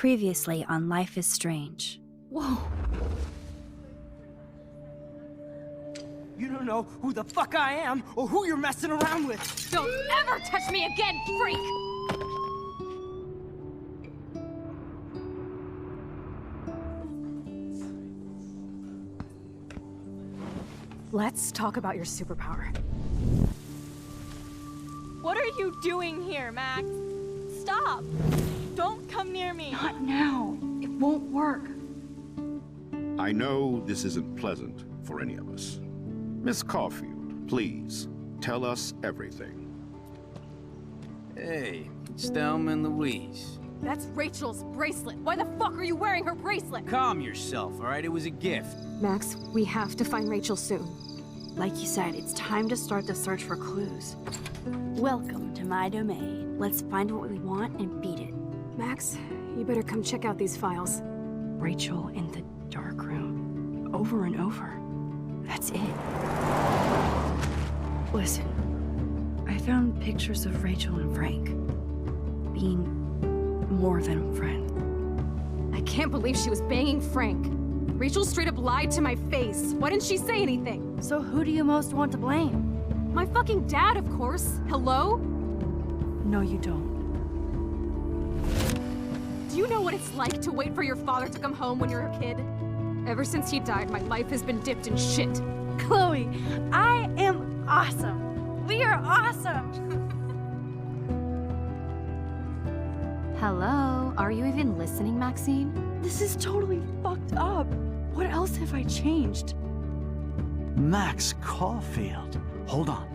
Previously on Life is Strange. Whoa. You don't know who the fuck I am or who you're messing around with. Don't ever touch me again, freak! Let's talk about your superpower. What are you doing here, Max? Stop! Don't come near me! Not now. It won't work. I know this isn't pleasant for any of us. Miss Caulfield, please, tell us everything. Hey, it's Thelma and Louise. That's Rachel's bracelet. Why the fuck are you wearing her bracelet? Calm yourself, all right? It was a gift. Max, we have to find Rachel soon. Like you said, it's time to start the search for clues. Welcome to my domain. Let's find what we want and beat it. Max, you better come check out these files. Rachel in the dark room. Over and over. That's it. Listen, I found pictures of Rachel and Frank being more than a friend. I can't believe she was banging Frank. Rachel straight up lied to my face. Why didn't she say anything? So who do you most want to blame? My fucking dad, of course. Hello? No, you don't. Do you know what it's like to wait for your father to come home when you're a kid? Ever since he died, my life has been dipped in shit. Chloe, I am awesome! We are awesome! Hello? Are you even listening, Maxine? This is totally fucked up. What else have I changed? Max Caulfield. Hold on.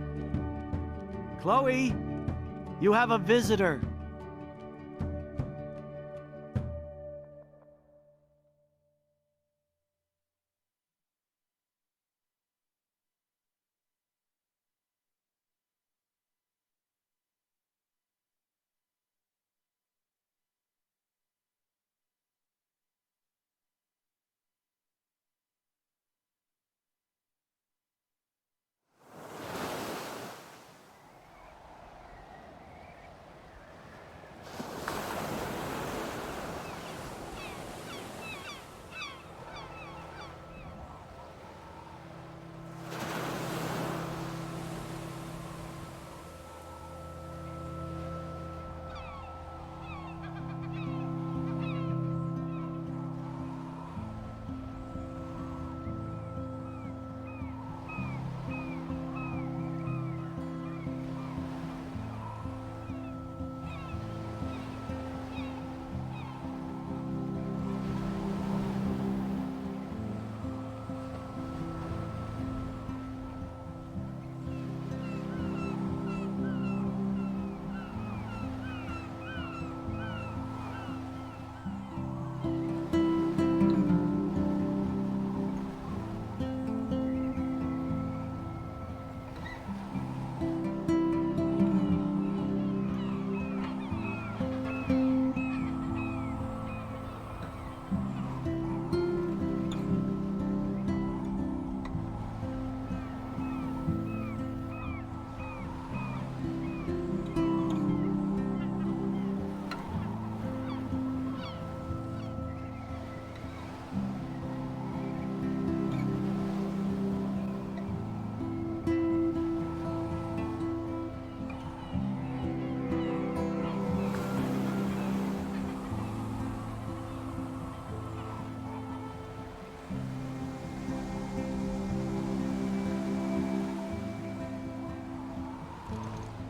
Chloe, you have a visitor.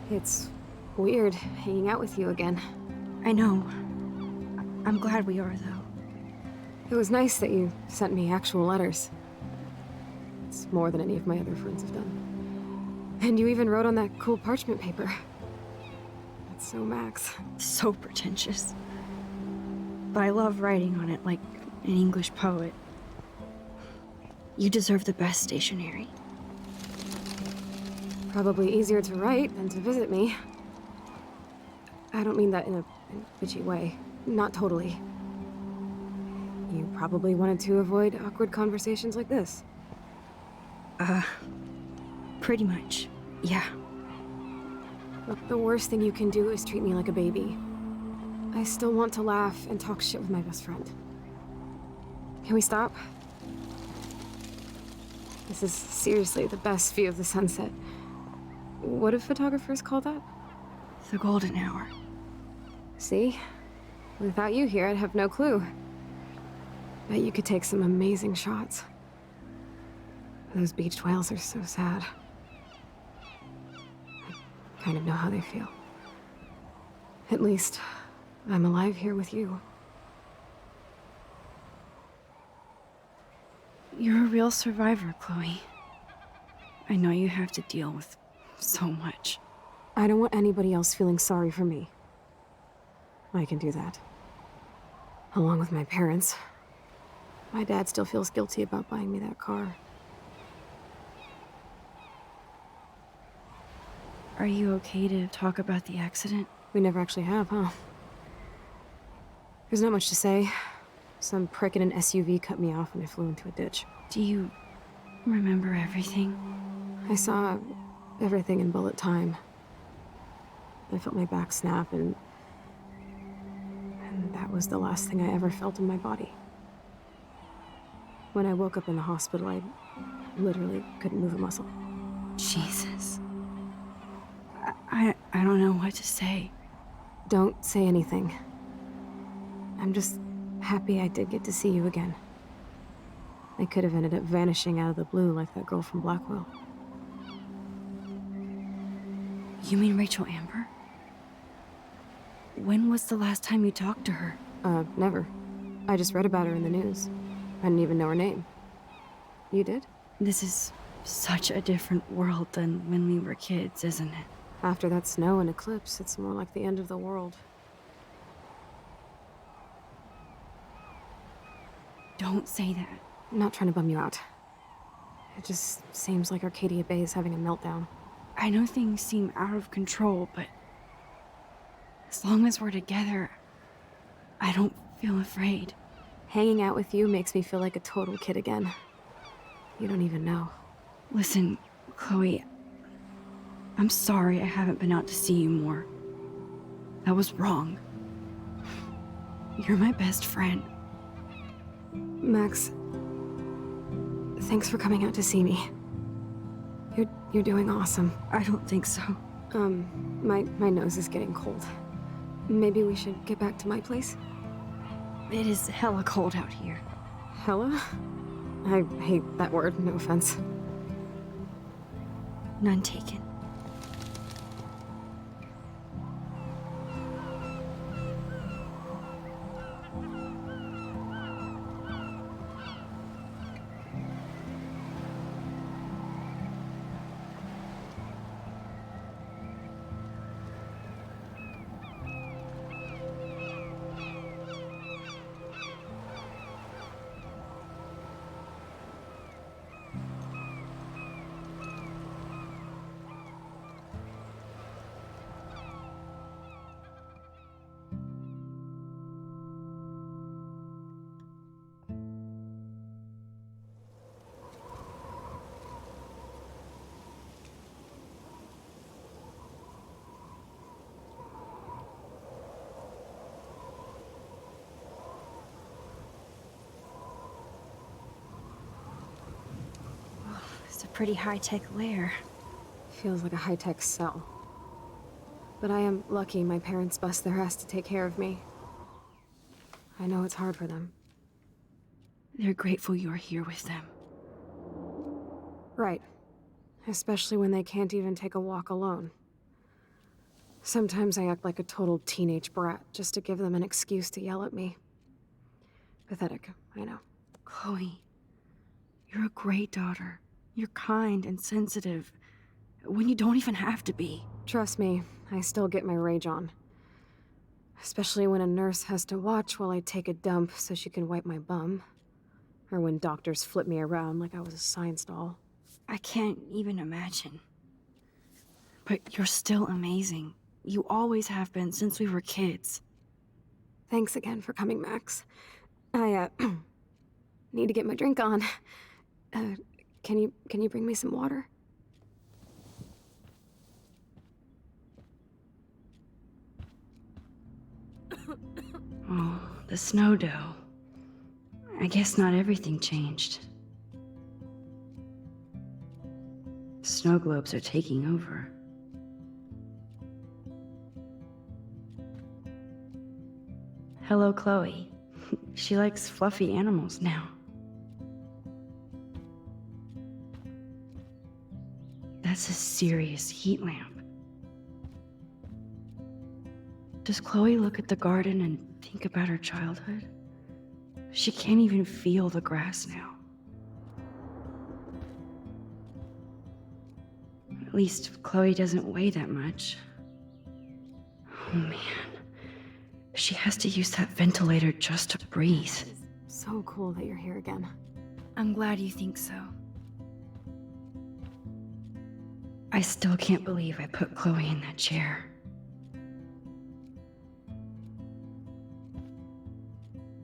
It's weird hanging out with you again. I know. I'm glad we are, though. It was nice that you sent me actual letters. It's more than any of my other friends have done. And you even wrote on that cool parchment paper. That's so Max. So pretentious. But I love writing on it like an English poet. You deserve the best stationery. Probably easier to write than to visit me. I don't mean that in a bitchy way. Not totally. You probably wanted to avoid awkward conversations like this. Pretty much, yeah. Look, the worst thing you can do is treat me like a baby. I still want to laugh and talk shit with my best friend. Can we stop? This is seriously the best view of the sunset. What do photographers call that? The golden hour. See? Without you here, I'd have no clue. Bet you could take some amazing shots. Those beached whales are so sad. I kind of know how they feel. At least, I'm alive here with you. You're a real survivor, Chloe. I know you have to deal with so much. I don't want anybody else feeling sorry for me. I can do that. Along with my parents. My dad still feels guilty about buying me that car. Are you okay to talk about the accident? We never actually have, huh? There's not much to say. Some prick in an SUV cut me off and I flew into a ditch. Do you remember everything? I saw everything in bullet time. I felt my back snap and that was the last thing I ever felt in my body. When I woke up in the hospital, I literally couldn't move a muscle. Jesus. I don't know what to say. Don't say anything. I'm just happy I did get to see you again. I could have ended up vanishing out of the blue like that girl from Blackwell. You mean Rachel Amber? When was the last time you talked to her? Never. I just read about her in the news. I didn't even know her name. You did? This is such a different world than when we were kids, isn't it? After that snow and eclipse, it's more like the end of the world. Don't say that. I'm not trying to bum you out. It just seems like Arcadia Bay is having a meltdown. I know things seem out of control, but as long as we're together, I don't feel afraid. Hanging out with you makes me feel like a total kid again. You don't even know. Listen, Chloe, I'm sorry I haven't been out to see you more. That was wrong. You're my best friend. Max, thanks for coming out to see me. You're doing awesome. I don't think so. My nose is getting cold. Maybe we should get back to my place? It is hella cold out here. Hella? I hate that word, no offense. None taken. It's a pretty high-tech lair. Feels like a high-tech cell. But I am lucky my parents bust their ass to take care of me. I know it's hard for them. They're grateful you're here with them. Right. Especially when they can't even take a walk alone. Sometimes I act like a total teenage brat just to give them an excuse to yell at me. Pathetic, I know. Chloe, you're a great daughter. You're kind and sensitive, when you don't even have to be. Trust me, I still get my rage on. Especially when a nurse has to watch while I take a dump so she can wipe my bum. Or when doctors flip me around like I was a science doll. I can't even imagine. But you're still amazing. You always have been since we were kids. Thanks again for coming, Max. I, need to get my drink on. Can you bring me some water? Oh, the snow dough. I guess not everything changed. Snow globes are taking over. Hello, Chloe. She likes fluffy animals now. That's a serious heat lamp. Does Chloe look at the garden and think about her childhood? She can't even feel the grass now. At least Chloe doesn't weigh that much. Oh man. She has to use that ventilator just to breathe. So cool that you're here again. I'm glad you think so. I still can't believe I put Chloe in that chair.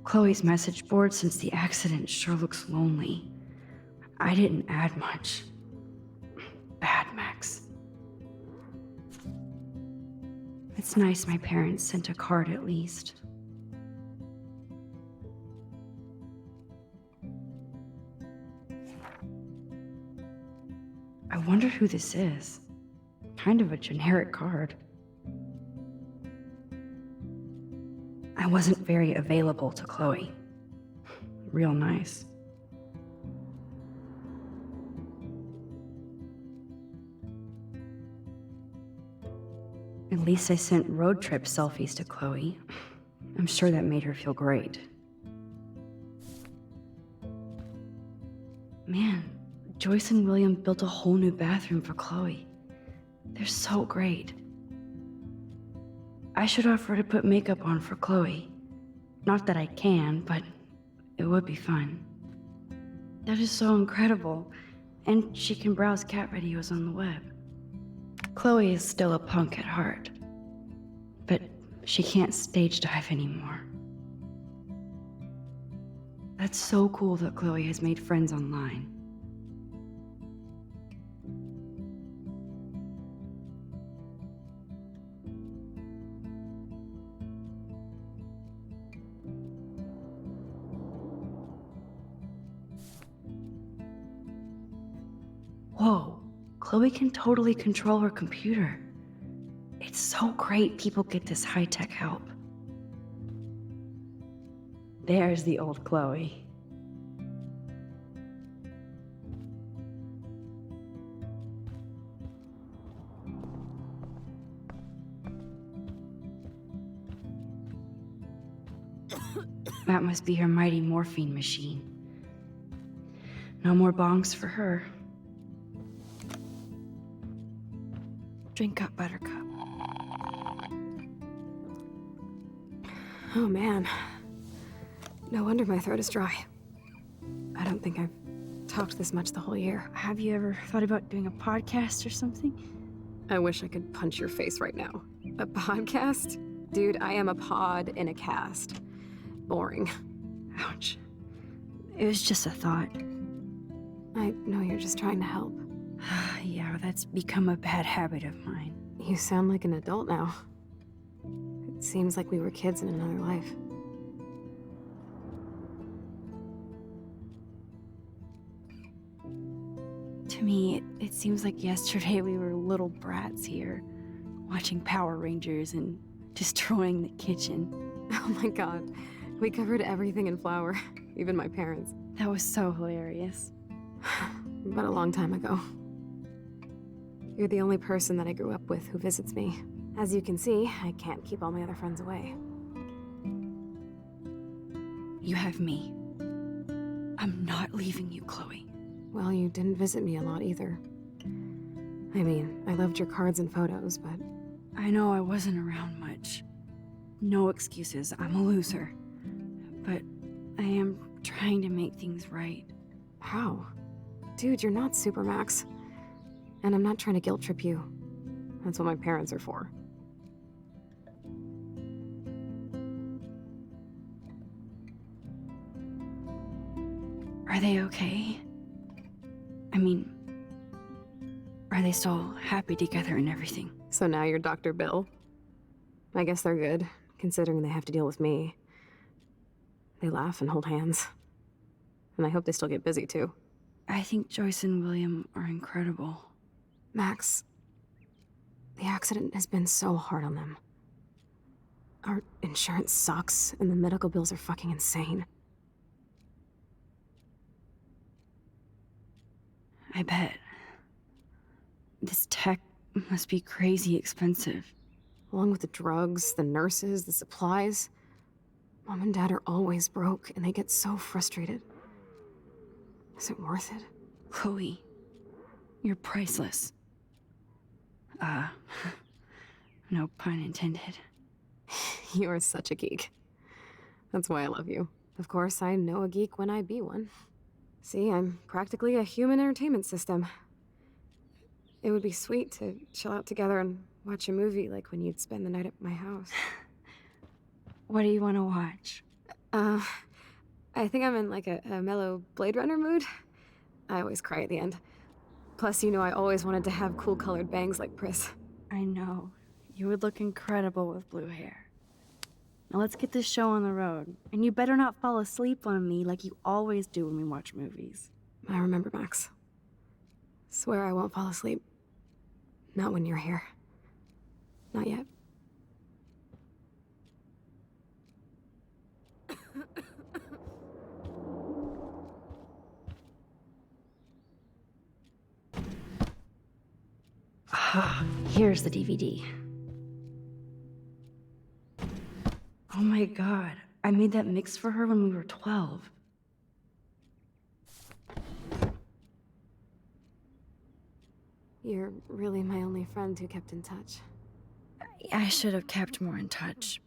Chloe's message board since the accident sure looks lonely. I didn't add much. Bad, Max. It's nice my parents sent a card at least. I wonder who this is. Kind of a generic card. I wasn't very available to Chloe. Real nice. At least I sent road trip selfies to Chloe. I'm sure that made her feel great. Man, Joyce and William built a whole new bathroom for Chloe. They're so great. I should offer to put makeup on for Chloe. Not that I can, but it would be fun. That is so incredible. And she can browse cat videos on the web. Chloe is still a punk at heart. But she can't stage dive anymore. That's so cool that Chloe has made friends online. Whoa, Chloe can totally control her computer. It's so great people get this high-tech help. There's the old Chloe. That must be her mighty morphine machine. No more bongs for her. Drink up, Buttercup. Oh man. No wonder my throat is dry. I don't think I've talked this much the whole year. Have you ever thought about doing a podcast or something? I wish I could punch your face right now. A podcast? Dude, I am a pod in a cast. Boring. Ouch. It was just a thought. I know you're just trying to help. Yeah, that's become a bad habit of mine. You sound like an adult now. It seems like we were kids in another life. To me, it seems like yesterday we were little brats here, watching Power Rangers and destroying the kitchen. Oh my god. We covered everything in flour, even my parents. That was so hilarious. But a long time ago. You're the only person that I grew up with who visits me. As you can see, I can't keep all my other friends away. You have me. I'm not leaving you, Chloe. Well, you didn't visit me a lot either. I mean, I loved your cards and photos, but... I know I wasn't around much. No excuses, I'm a loser. But I am trying to make things right. How? Dude, you're not Supermax. And I'm not trying to guilt trip you. That's what my parents are for. Are they okay? I mean, are they still happy together and everything? So now you're Dr. Bill? I guess they're good, considering they have to deal with me. They laugh and hold hands. And I hope they still get busy, too. I think Joyce and William are incredible. Max, the accident has been so hard on them. Our insurance sucks, and the medical bills are fucking insane. I bet. This tech must be crazy expensive. Along with the drugs, the nurses, the supplies. Mom and Dad are always broke, and they get so frustrated. Is it worth it? Chloe, you're priceless. No pun intended. You are such a geek. That's why I love you. Of course, I know a geek when I be one. See, I'm practically a human entertainment system. It would be sweet to chill out together and watch a movie like when you'd spend the night at my house. What do you want to watch? I think I'm in like a mellow Blade Runner mood. I always cry at the end. Plus, you know I always wanted to have cool colored bangs like Pris. I know. You would look incredible with blue hair. Now let's get this show on the road. And you better not fall asleep on me like you always do when we watch movies. I remember, Max. Swear I won't fall asleep. Not when you're here. Not yet. Here's the DVD. Oh my god, I made that mix for her when we were 12. You're really my only friend who kept in touch. I should have kept more in touch.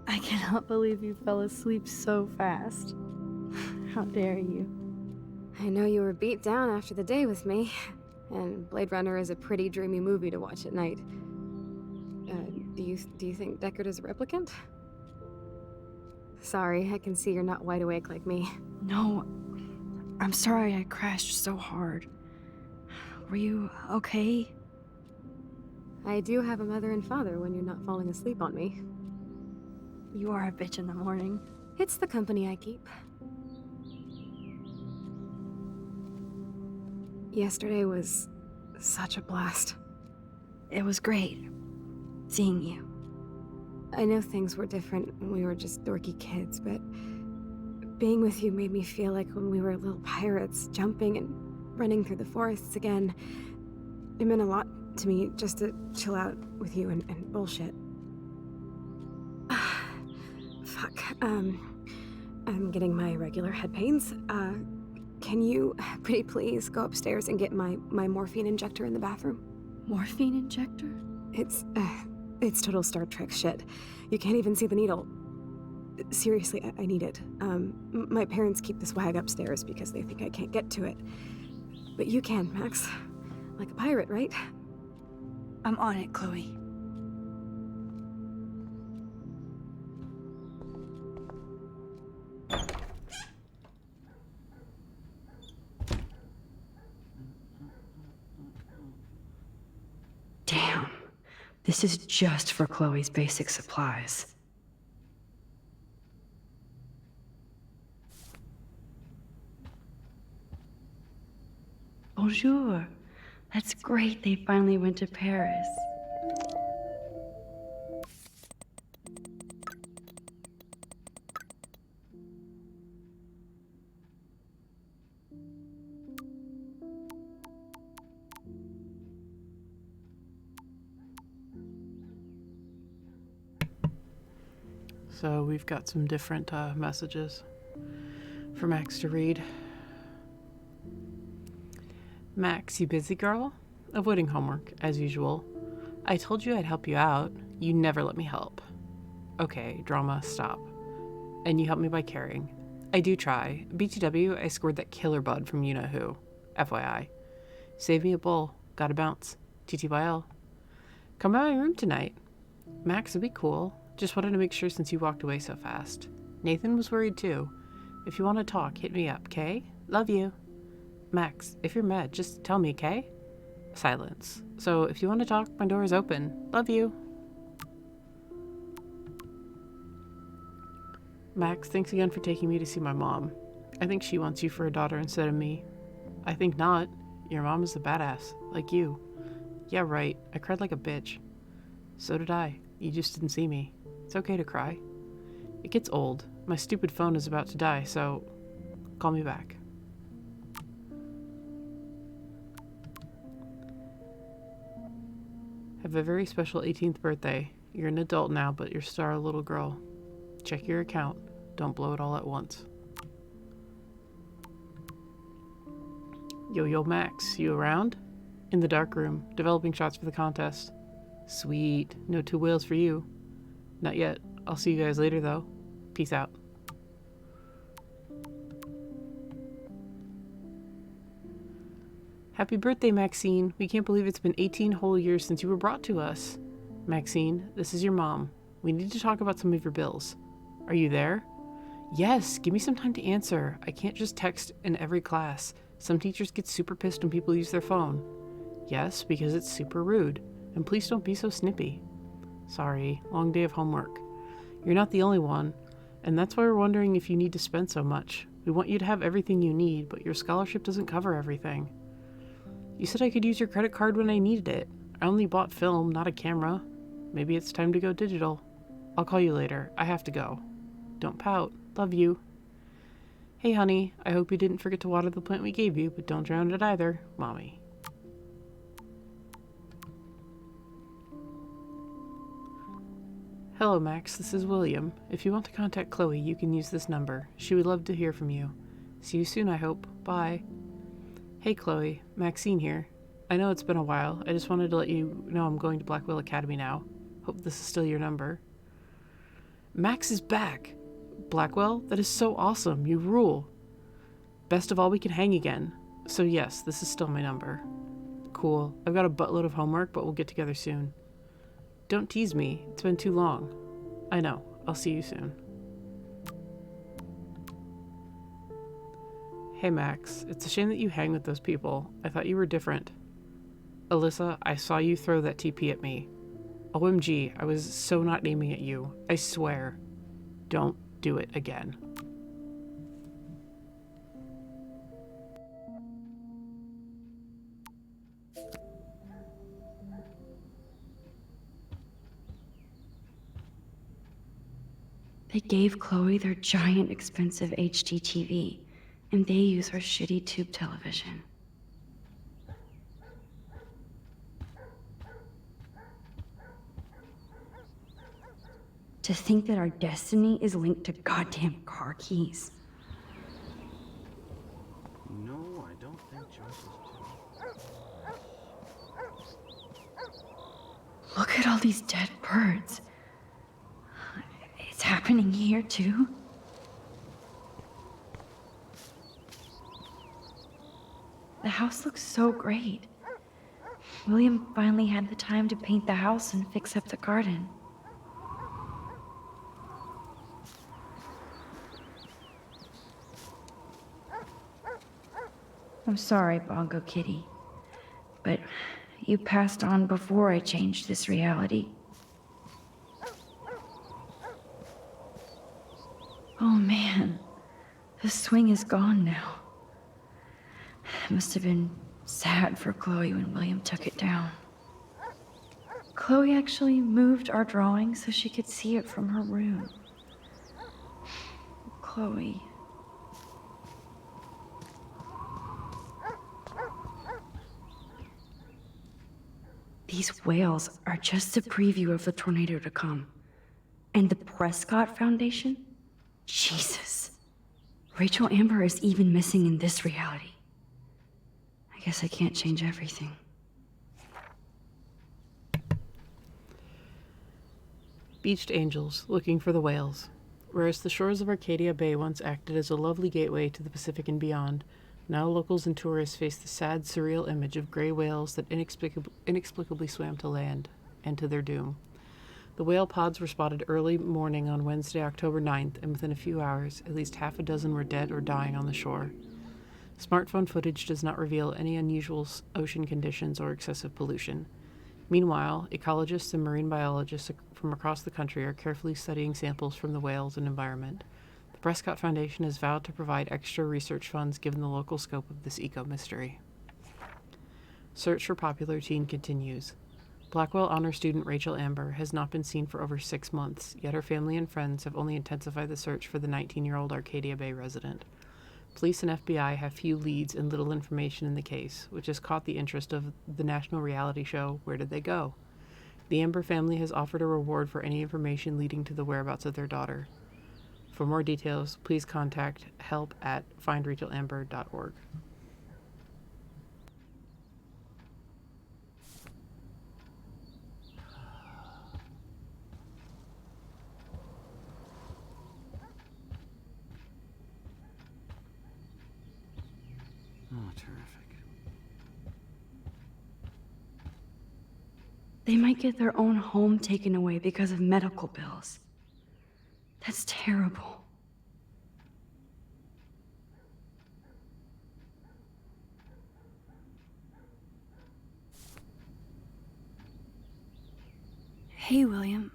I cannot believe you fell asleep so fast. How dare you? I know you were beat down after the day with me, and Blade Runner is a pretty dreamy movie to watch at night. Do you think Deckard is a replicant? Sorry, I can see you're not wide awake like me. No, I'm sorry I crashed so hard. Were you okay? I do have a mother and father when you're not falling asleep on me. You are a bitch in the morning. It's the company I keep. Yesterday was such a blast. It was great seeing you. I know things were different when we were just dorky kids, but being with you made me feel like when we were little pirates, jumping and running through the forests again. It meant a lot to me just to chill out with you and bullshit. Fuck. I'm getting my regular head pains. Can you, pretty please, go upstairs and get my morphine injector in the bathroom? Morphine injector? It's total Star Trek shit. You can't even see the needle. Seriously, I need it. My parents keep the swag upstairs because they think I can't get to it. But you can, Max. Like a pirate, right? I'm on it, Chloe. This is just for Chloe's basic supplies. Bonjour. That's great they finally went to Paris. So we've got some different messages for Max to read. Max, you busy girl? Avoiding homework, as usual. I told you I'd help you out. You never let me help. Okay, drama, stop. And you help me by caring. I do try. BTW, I scored that killer bud from you-know-who. FYI. Save me a bowl. Gotta bounce. TTYL. Come by my room tonight. Max, it'd be cool. Just wanted to make sure since you walked away so fast. Nathan was worried too. If you want to talk, hit me up, okay? Love you. Max, if you're mad, just tell me, okay? Silence. So if you want to talk, my door is open. Love you. Max, thanks again for taking me to see my mom. I think she wants you for a daughter instead of me. I think not. Your mom is a badass, like you. Yeah, right. I cried like a bitch. So did I. You just didn't see me. It's okay to cry. It gets old. My stupid phone is about to die, so call me back. Have a very special 18th birthday. You're an adult now, but you're still a little girl. Check your account. Don't blow it all at once. Yo, Max, you around? In the dark room, developing shots for the contest. Sweet. No two whales for you. Not yet. I'll see you guys later, though. Peace out. Happy birthday, Maxine. We can't believe it's been 18 whole years since you were brought to us. Maxine, this is your mom. We need to talk about some of your bills. Are you there? Yes, give me some time to answer. I can't just text in every class. Some teachers get super pissed when people use their phone. Yes, because it's super rude. And please don't be so snippy. Sorry, long day of homework. You're not the only one, and that's why we're wondering if you need to spend so much. We want you to have everything you need, but your scholarship doesn't cover everything. You said I could use your credit card when I needed it. I only bought film, not a camera. Maybe it's time to go digital. I'll call you later. I have to go. Don't pout. Love you. Hey, honey. I hope you didn't forget to water the plant we gave you, but don't drown it either. Mommy. Hello, Max. This is William. If you want to contact Chloe, you can use this number. She would love to hear from you. See you soon, I hope. Bye. Hey, Chloe. Maxine here. I know it's been a while. I just wanted to let you know I'm going to Blackwell Academy now. Hope this is still your number. Max is back! Blackwell? That is so awesome. You rule. Best of all, we can hang again. So yes, this is still my number. Cool. I've got a buttload of homework, but we'll get together soon. Don't tease me. It's been too long. I know. I'll see you soon. Hey, Max. It's a shame that you hang with those people. I thought you were different. Alyssa, I saw you throw that TP at me. OMG, I was so not aiming at you. I swear. Don't do it again. They gave Chloe their giant, expensive HD TV, and they use her shitty tube television. To think that our destiny is linked to goddamn car keys. No, I don't think Joyce is too. Look at all these dead birds. It's happening here, too. The house looks so great. William finally had the time to paint the house and fix up the garden. I'm sorry, Bongo Kitty, but You passed on before I changed this reality. Oh man, the swing is gone now. It must have been sad for Chloe when William took it down. Chloe actually moved our drawing so she could see it from her room. Chloe. These whales are just a preview of the tornado to come. And the Prescott Foundation? Jesus. Rachel Amber is even missing in this reality. I guess I can't change everything. Beached angels, looking for the whales. Whereas the shores of Arcadia Bay once acted as a lovely gateway to the Pacific and beyond, now locals and tourists face the sad, surreal image of gray whales that inexplicably swam to land, and to their doom. The whale pods were spotted early morning on Wednesday, October 9th, and within a few hours, at least half a dozen were dead or dying on the shore. Smartphone footage does not reveal any unusual ocean conditions or excessive pollution. Meanwhile, ecologists and marine biologists from across the country are carefully studying samples from the whales and environment. The Prescott Foundation has vowed to provide extra research funds given the local scope of this eco-mystery. Search for popular teen continues. Blackwell honor student Rachel Amber has not been seen for over 6 months, yet her family and friends have only intensified the search for the 19-year-old Arcadia Bay resident. Police and FBI have few leads and little information in the case, which has caught the interest of the national reality show Where Did They Go? The Amber family has offered a reward for any information leading to the whereabouts of their daughter. For more details, please contact help@findrachelamber.org. Oh, terrific. They might get their own home taken away because of medical bills. That's terrible. Hey, William.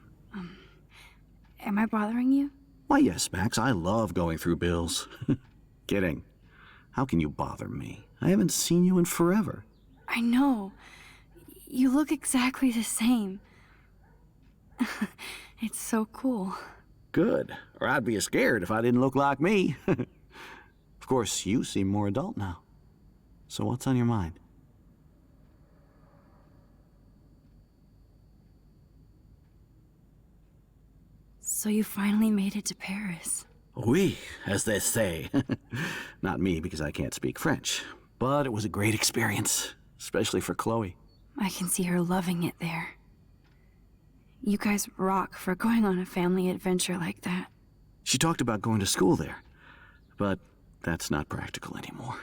Am I bothering you? Why, yes, Max, I love going through bills. Kidding. How can you bother me? I haven't seen you in forever. I know. You look exactly the same. It's so cool. Good. Or I'd be scared if I didn't look like me. Of course, you seem more adult now. So what's on your mind? So you finally made it to Paris. Oui, as they say. Not me, because I can't speak French. But it was a great experience, especially for Chloe. I can see her loving it there. You guys rock for going on a family adventure like that. She talked about going to school there, but that's not practical anymore.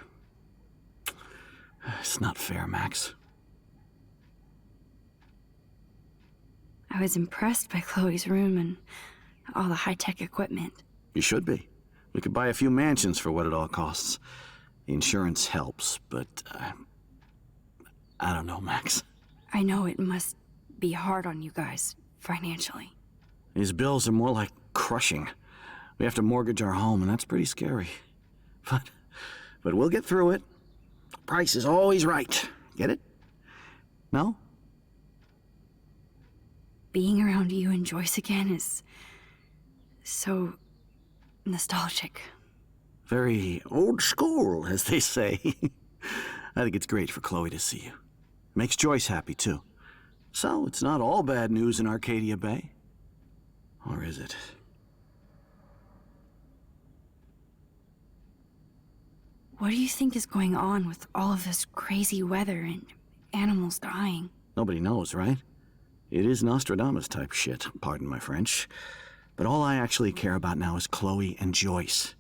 It's not fair, Max. I was impressed by Chloe's room and all the high-tech equipment. You should be. We could buy a few mansions for what it all costs. The insurance helps, but I don't know, Max. I know it must be hard on you guys, financially. These bills are more like crushing. We have to mortgage our home, and that's pretty scary. But we'll get through it. Price is always right. Get it? No? Being around you and Joyce again is so nostalgic. Very old school, as they say. I think it's great for Chloe to see you. Makes Joyce happy, too. So, it's not all bad news in Arcadia Bay. Or is it? What do you think is going on with all of this crazy weather and animals dying? Nobody knows, right? It is Nostradamus-type shit, pardon my French. But all I actually care about now is Chloe and Joyce.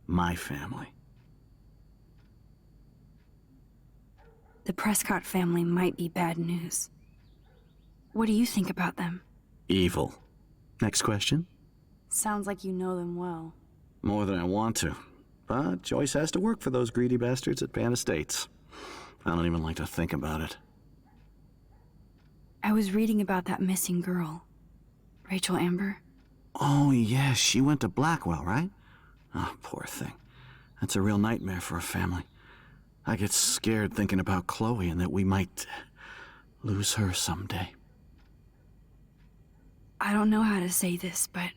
My family. The Prescott family might be bad news. What do you think about them? Evil. Next question? Sounds like you know them well. More than I want to. But Joyce has to work for those greedy bastards at Pan Estates. I don't even like to think about it. I was reading about that missing girl. Rachel Amber. Oh, yeah, she went to Blackwell, right? Oh, poor thing. That's a real nightmare for a family. I get scared thinking about Chloe and that we might lose her someday. I don't know how to say this, but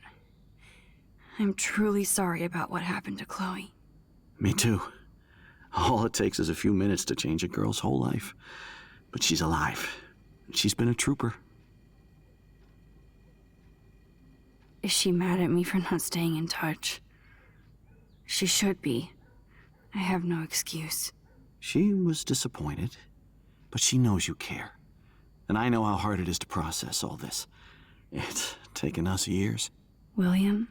I'm truly sorry about what happened to Chloe. Me too. All it takes is a few minutes to change a girl's whole life. But she's alive. She's been a trooper. Is she mad at me for not staying in touch? She should be. I have no excuse. She was disappointed, but she knows you care. And I know how hard it is to process all this. It's taken us years. William,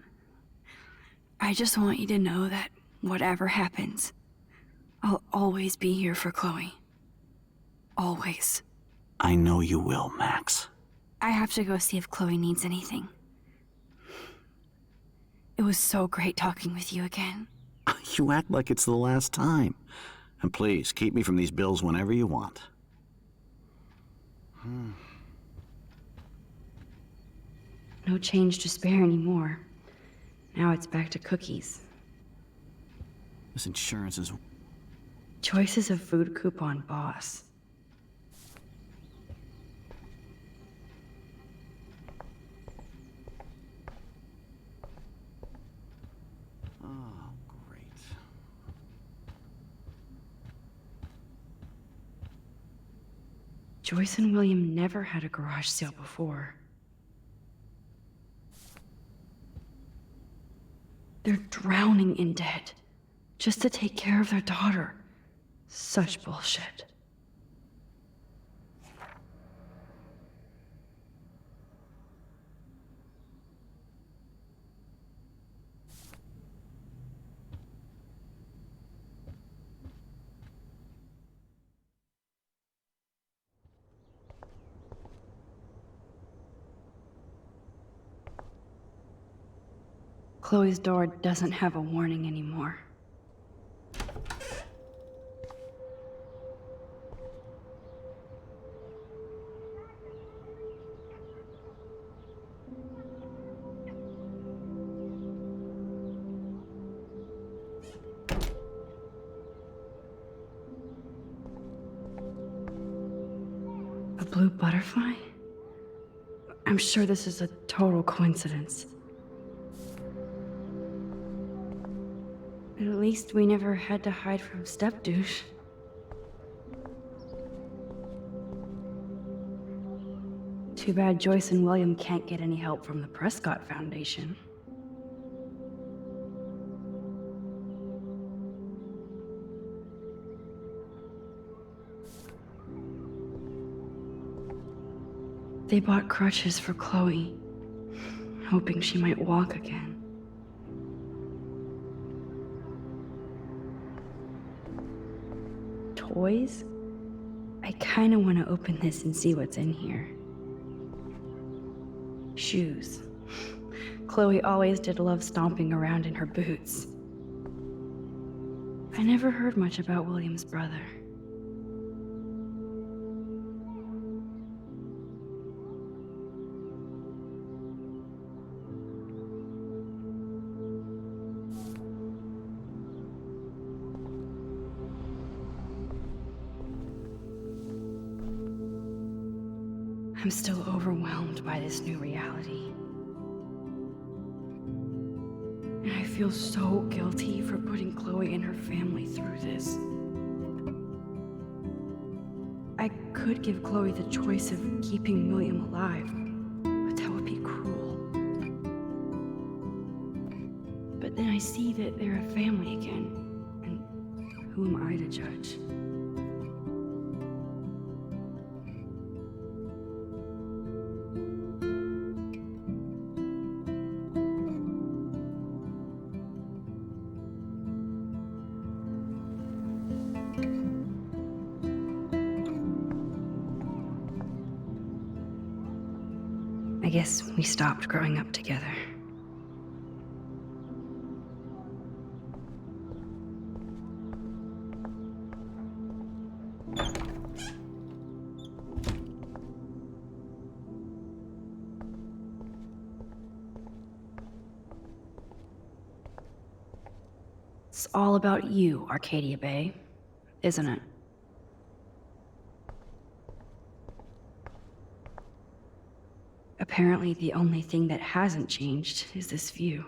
I just want you to know that whatever happens, I'll always be here for Chloe. Always. I know you will, Max. I have to go see if Chloe needs anything. It was so great talking with you again. You act like it's the last time. And please, keep me from these bills whenever you want. No change to spare anymore. Now it's back to cookies. This insurance is... Choices of food coupon boss. Oh, great. Joyce and William never had a garage sale before. They're drowning in debt just to take care of their daughter. Such bullshit. Chloe's door doesn't have a warning anymore. A blue butterfly? I'm sure this is a total coincidence. At least we never had to hide from Step-douche. Too bad Joyce and William can't get any help from the Prescott Foundation. They bought crutches for Chloe, hoping she might walk again. Toys? I kinda wanna open this and see what's in here. Shoes. Chloe always did love stomping around in her boots. I never heard much about William's brother. I'm still overwhelmed by this new reality. And I feel so guilty for putting Chloe and her family through this. I could give Chloe the choice of keeping William alive, but that would be cruel. But then I see that they're a family again, and who am I to judge? I guess we stopped growing up together. It's all about you, Arcadia Bay, isn't it? Apparently, the only thing that hasn't changed is this view.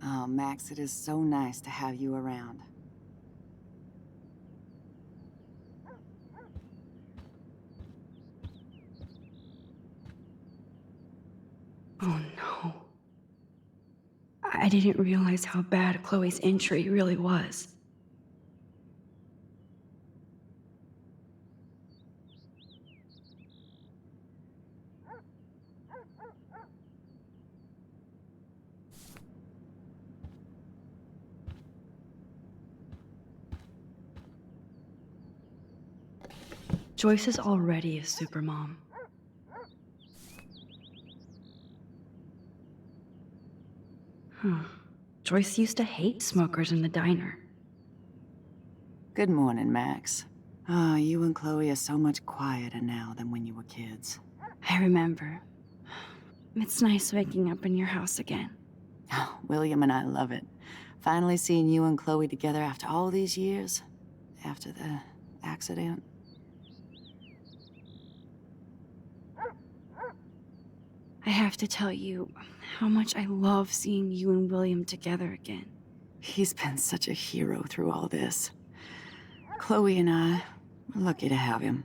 Oh, Max, it is so nice to have you around. Oh no. I didn't realize how bad Chloe's injury really was. Joyce is already a supermom. Joyce used to hate smokers in the diner. Good morning, Max. Oh, you and Chloe are so much quieter now than when you were kids. I remember. It's nice waking up in your house again. Oh, William and I love it. Finally seeing you and Chloe together after all these years. After the accident. I have to tell you how much I love seeing you and William together again. He's been such a hero through all this. Chloe and I are lucky to have him.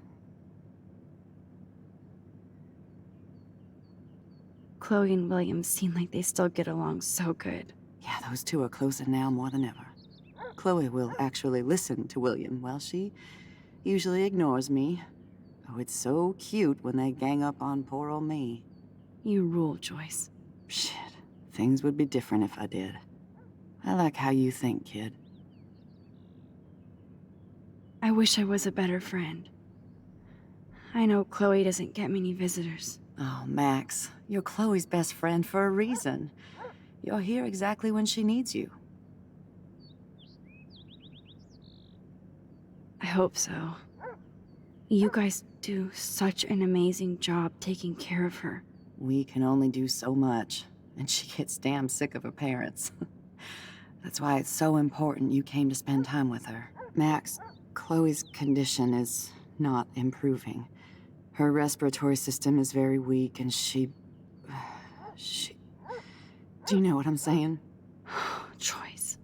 Chloe and William seem like they still get along so good. Yeah, those two are closer now more than ever. Chloe will actually listen to William, while she usually ignores me. Oh, it's so cute when they gang up on poor old me. You rule, Joyce. Shit, things would be different if I did. I like how you think, kid. I wish I was a better friend. I know Chloe doesn't get many visitors. Oh, Max, you're Chloe's best friend for a reason. You're here exactly when she needs you. I hope so. You guys do such an amazing job taking care of her. We can only do so much, and she gets damn sick of her parents. That's why it's so important you came to spend time with her. Max, Chloe's condition is not improving. Her respiratory system is very weak, and she... Do you know what I'm saying? Joyce.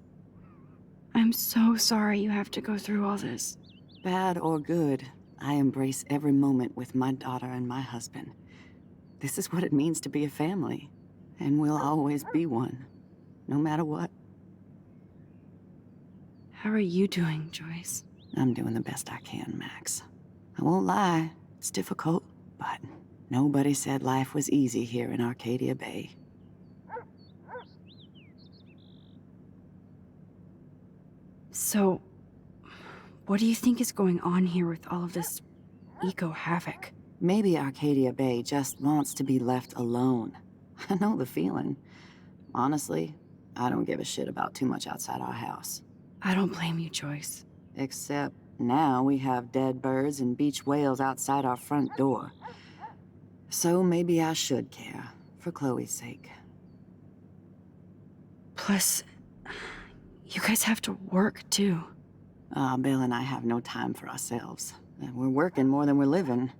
I'm so sorry you have to go through all this. Bad or good, I embrace every moment with my daughter and my husband. This is what it means to be a family, and we'll always be one, no matter what. How are you doing, Joyce? I'm doing the best I can, Max. I won't lie, it's difficult, but nobody said life was easy here in Arcadia Bay. So, what do you think is going on here with all of this eco-havoc? Maybe Arcadia Bay just wants to be left alone. I know the feeling. Honestly, I don't give a shit about too much outside our house. I don't blame you, Joyce. Except now we have dead birds and beach whales outside our front door. So maybe I should care, for Chloe's sake. Plus, you guys have to work, too. Bill and I have no time for ourselves. We're working more than we're living.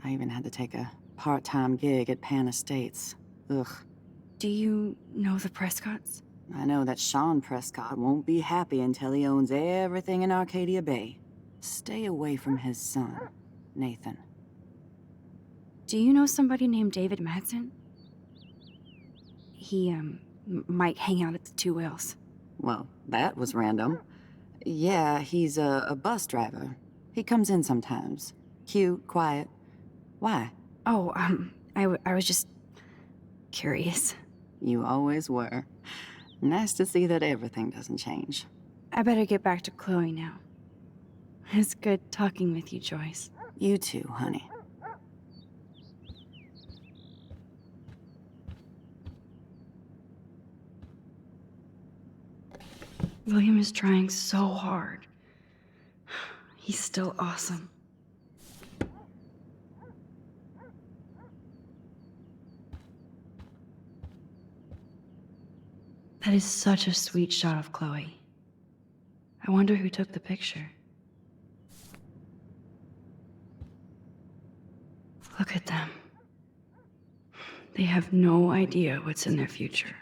I even had to take a part-time gig at Pan Estates. Ugh. Do you know the Prescotts? I know that Sean Prescott won't be happy until he owns everything in Arcadia Bay. Stay away from his son, Nathan. Do you know somebody named David Madsen? He, might hang out at the Two Whales. Well, that was random. Yeah, he's a bus driver. He comes in sometimes. Cute, quiet. Why? Oh, I was just curious. You always were. Nice to see that everything doesn't change. I better get back to Chloe now. It's good talking with you, Joyce. You too, honey. William is trying so hard. He's still awesome. That is such a sweet shot of Chloe. I wonder who took the picture. Look at them. They have no idea what's in their future.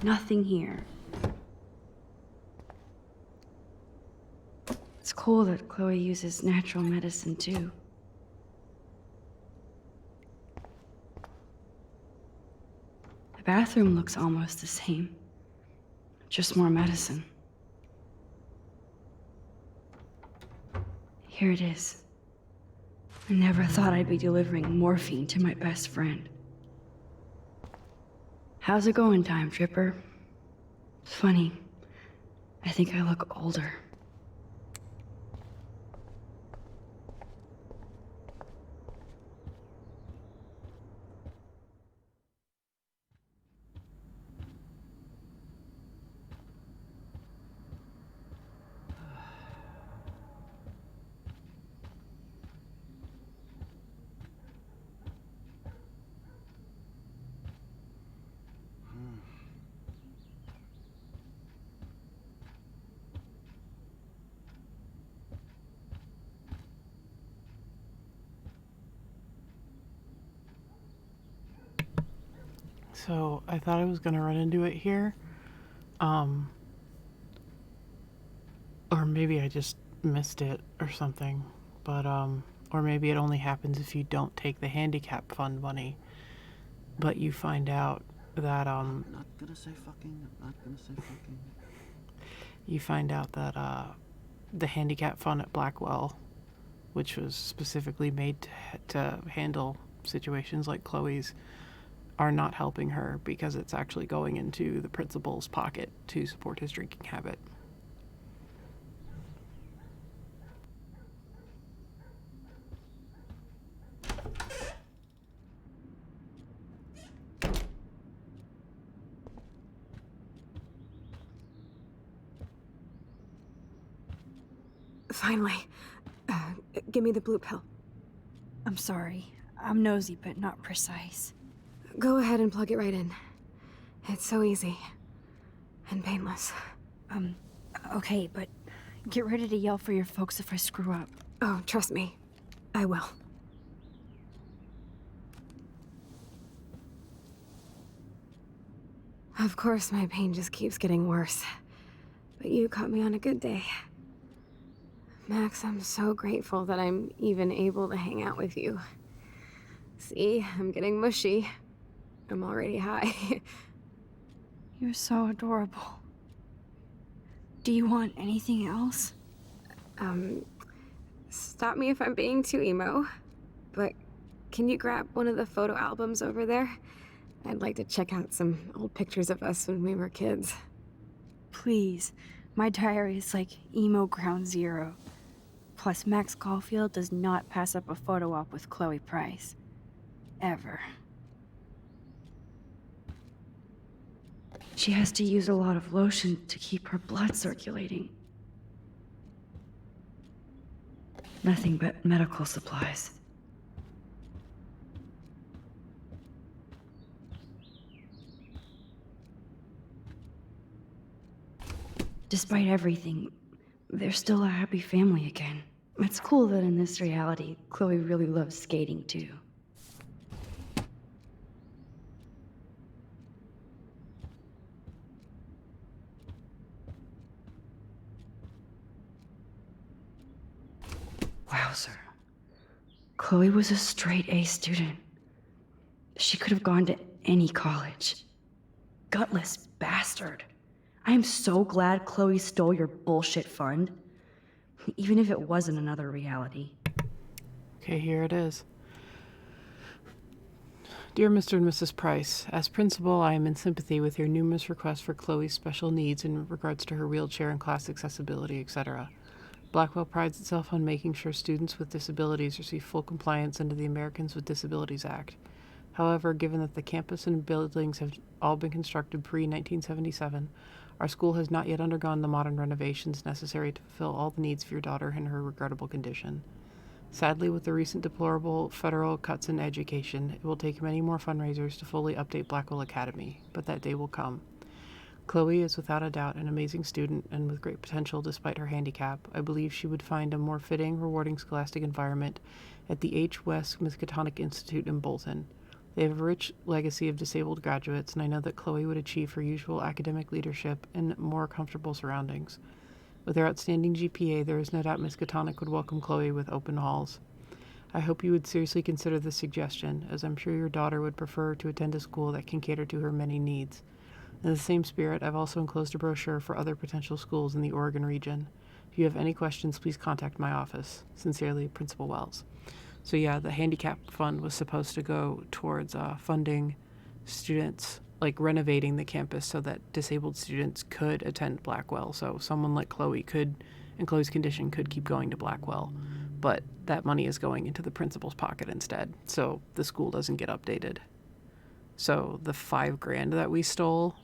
Nothing here. It's cool that Chloe uses natural medicine too. The bathroom looks almost the same. Just more medicine. Here it is. I never thought I'd be delivering morphine to my best friend. How's it going, Time Tripper? It's funny. I think I look older. So I thought I was gonna run into it here. Or maybe I just missed it or something. But or maybe it only happens if you don't take the handicap fund money. But you find out that I'm not gonna say fucking. I'm not gonna say fucking. You find out that the handicap fund at Blackwell, which was specifically made to handle situations like Chloe's, are not helping her because it's actually going into the principal's pocket to support his drinking habit. Finally. Give me the blue pill. I'm sorry. I'm nosy, but not precise. Go ahead and plug it right in. It's so easy. And painless. Okay, but get ready to yell for your folks if I screw up. Oh, trust me. I will. Of course, my pain just keeps getting worse. But you caught me on a good day. Max, I'm so grateful that I'm even able to hang out with you. See, I'm getting mushy. I'm already high. You're so adorable. Do you want anything else? Stop me if I'm being too emo, but can you grab one of the photo albums over there? I'd like to check out some old pictures of us when we were kids. Please. My diary is like emo ground zero. Plus, Max Caulfield does not pass up a photo op with Chloe Price. Ever. She has to use a lot of lotion to keep her blood circulating. Nothing but medical supplies. Despite everything, they're still a happy family again. It's cool that in this reality, Chloe really loves skating too. Wowzer. Chloe was a straight A student. She could have gone to any college. Gutless bastard. I am so glad Chloe stole your bullshit fund. Even if it wasn't another reality. Okay, here it is. Dear Mr. and Mrs. Price, as principal, I am in sympathy with your numerous requests for Chloe's special needs in regards to her wheelchair and class accessibility, etc. Blackwell prides itself on making sure students with disabilities receive full compliance under the Americans with Disabilities Act. However, given that the campus and buildings have all been constructed pre-1977, our school has not yet undergone the modern renovations necessary to fulfill all the needs of your daughter in her regrettable condition. Sadly, with the recent deplorable federal cuts in education, it will take many more fundraisers to fully update Blackwell Academy, but that day will come. Chloe is without a doubt an amazing student and with great potential despite her handicap. I believe she would find a more fitting, rewarding scholastic environment at the H. West Miskatonic Institute in Bolton. They have a rich legacy of disabled graduates, and I know that Chloe would achieve her usual academic leadership in more comfortable surroundings. With her outstanding GPA, there is no doubt Miskatonic would welcome Chloe with open halls. I hope you would seriously consider this suggestion, as I'm sure your daughter would prefer to attend a school that can cater to her many needs. In the same spirit, I've also enclosed a brochure for other potential schools in the Oregon region. If you have any questions, please contact my office. Sincerely, Principal Wells. So yeah, the handicap fund was supposed to go towards funding students, like renovating the campus so that disabled students could attend Blackwell. So someone like Chloe could, in Chloe's condition, could keep going to Blackwell. But that money is going into the principal's pocket instead, so the school doesn't get updated. So the $5,000 that we stole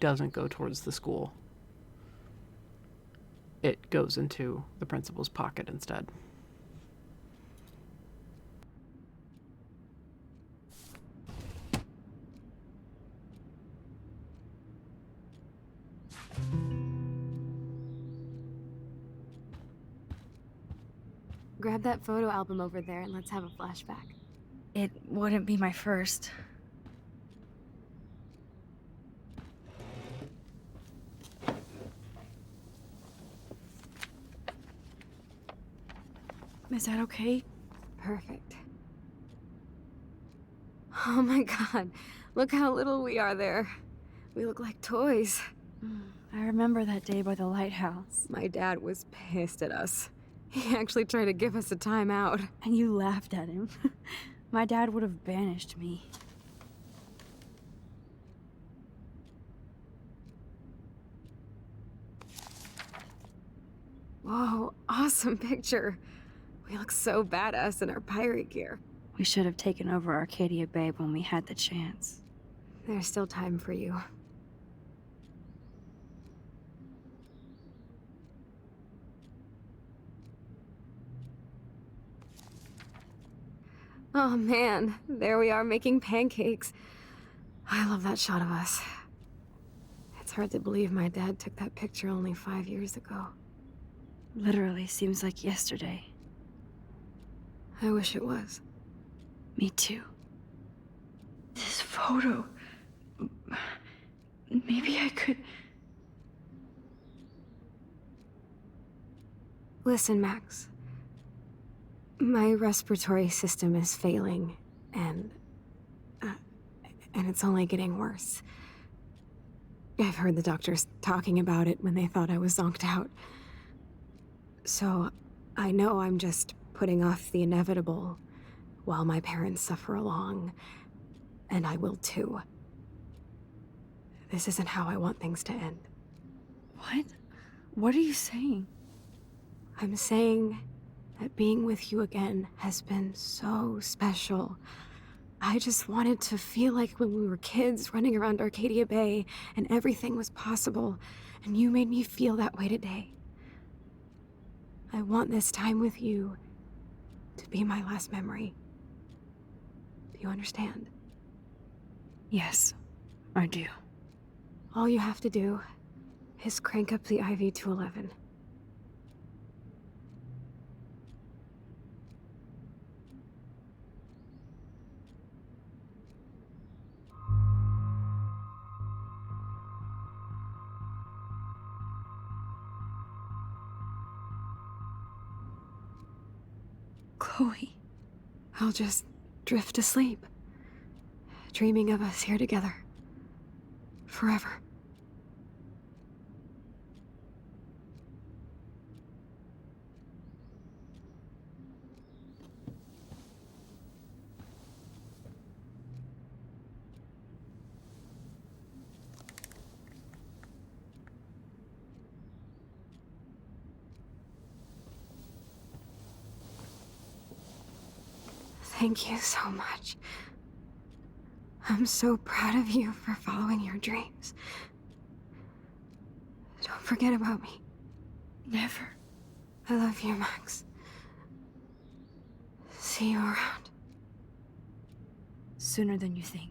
doesn't go towards the school. It goes into the principal's pocket instead. Grab that photo album over there and let's have a flashback. It wouldn't be my first. Is that okay? Perfect. Oh my god, look how little we are there. We look like toys. I remember that day by the lighthouse. My dad was pissed at us. He actually tried to give us a timeout. And you laughed at him. My dad would have banished me. Whoa, awesome picture. We look so badass in our pirate gear. We should have taken over Arcadia Bay when we had the chance. There's still time for you. Oh man, there we are making pancakes. I love that shot of us. It's hard to believe my dad took that picture only 5 years ago. Literally seems like yesterday. I wish it was. Me too. This photo... Maybe I could... Listen, Max. My respiratory system is failing, and it's only getting worse. I've heard the doctors talking about it when they thought I was zonked out. So, I know I'm just putting off the inevitable while my parents suffer along, and I will too. This isn't how I want things to end. What? What are you saying? I'm saying that being with you again has been so special. I just wanted to feel like when we were kids running around Arcadia Bay and everything was possible, and you made me feel that way today. I want this time with you to be my last memory. Do you understand? Yes, I do. All you have to do is crank up the IV to 11. Chloe. I'll just drift to sleep, dreaming of us here together. Forever. Thank you so much. I'm so proud of you for following your dreams. Don't forget about me. Never. I love you, Max. See you around. Sooner than you think.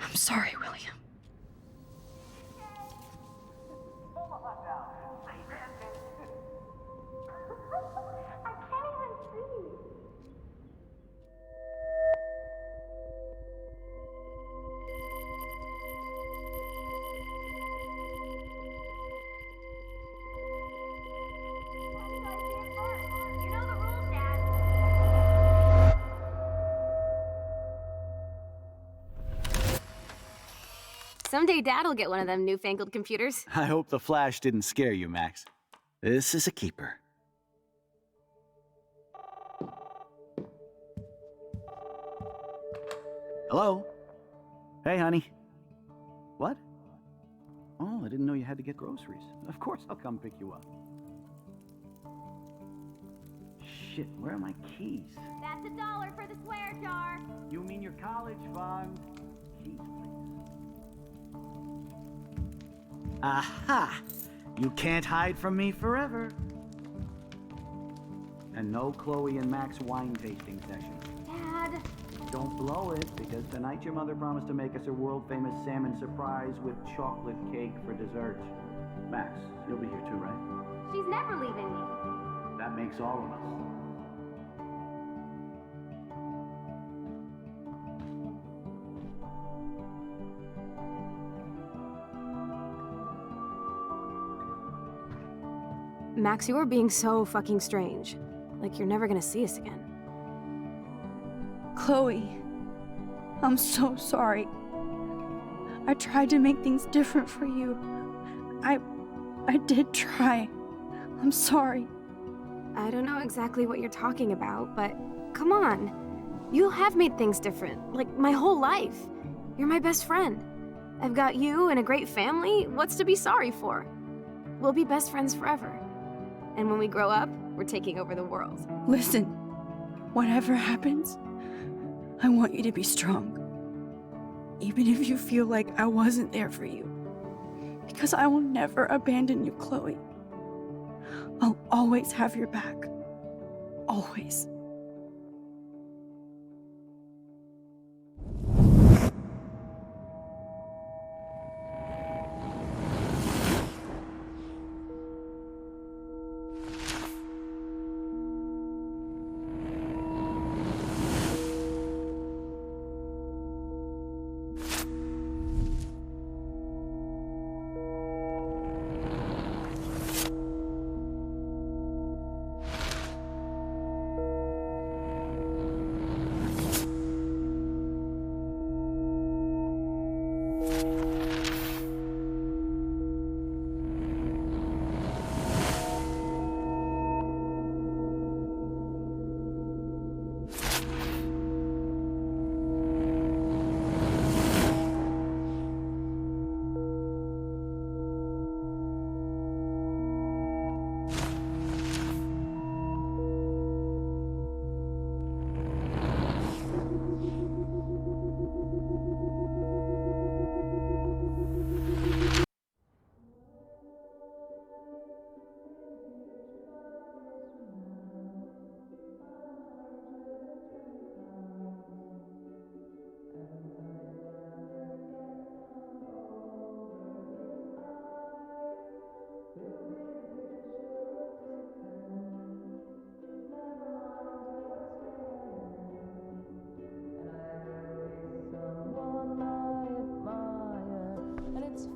I'm sorry, William. Someday Dad'll get one of them newfangled computers. I hope the flash didn't scare you, Max. This is a keeper. Hello? Hey, honey. What? Oh, I didn't know you had to get groceries. Of course I'll come pick you up. Shit, where are my keys? That's $1 for the swear jar. You mean your college fund? Keys, please. Aha! You can't hide from me forever. And no Chloe and Max wine tasting session. Dad. Don't blow it, because tonight your mother promised to make us a world-famous salmon surprise with chocolate cake for dessert. Max, you'll be here too, right? She's never leaving me. That makes all of us. Max, you are being so fucking strange. Like you're never gonna see us again. Chloe, I'm so sorry. I tried to make things different for you. I did try. I'm sorry. I don't know exactly what you're talking about, but come on. You have made things different, like my whole life. You're my best friend. I've got you and a great family. What's to be sorry for? We'll be best friends forever. And when we grow up, we're taking over the world. Listen, whatever happens, I want you to be strong. Even if you feel like I wasn't there for you. Because I will never abandon you, Chloe. I'll always have your back. Always.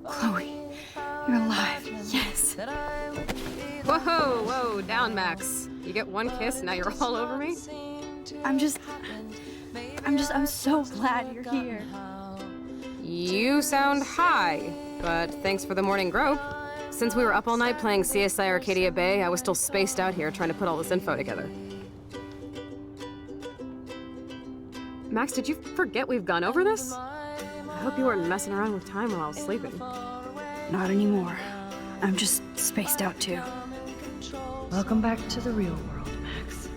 Chloe, you're alive. Yes. Whoa, down, Max. You get one kiss, now you're all over me? I'm just I'm so glad you're here. You sound high, but thanks for the morning grope. Since we were up all night playing CSI Arcadia Bay, I was still spaced out here trying to put all this info together. Max, did you forget we've gone over this? I hope you weren't messing around with time while I was sleeping. Not anymore. I'm just spaced out too. Welcome back to the real world, Max.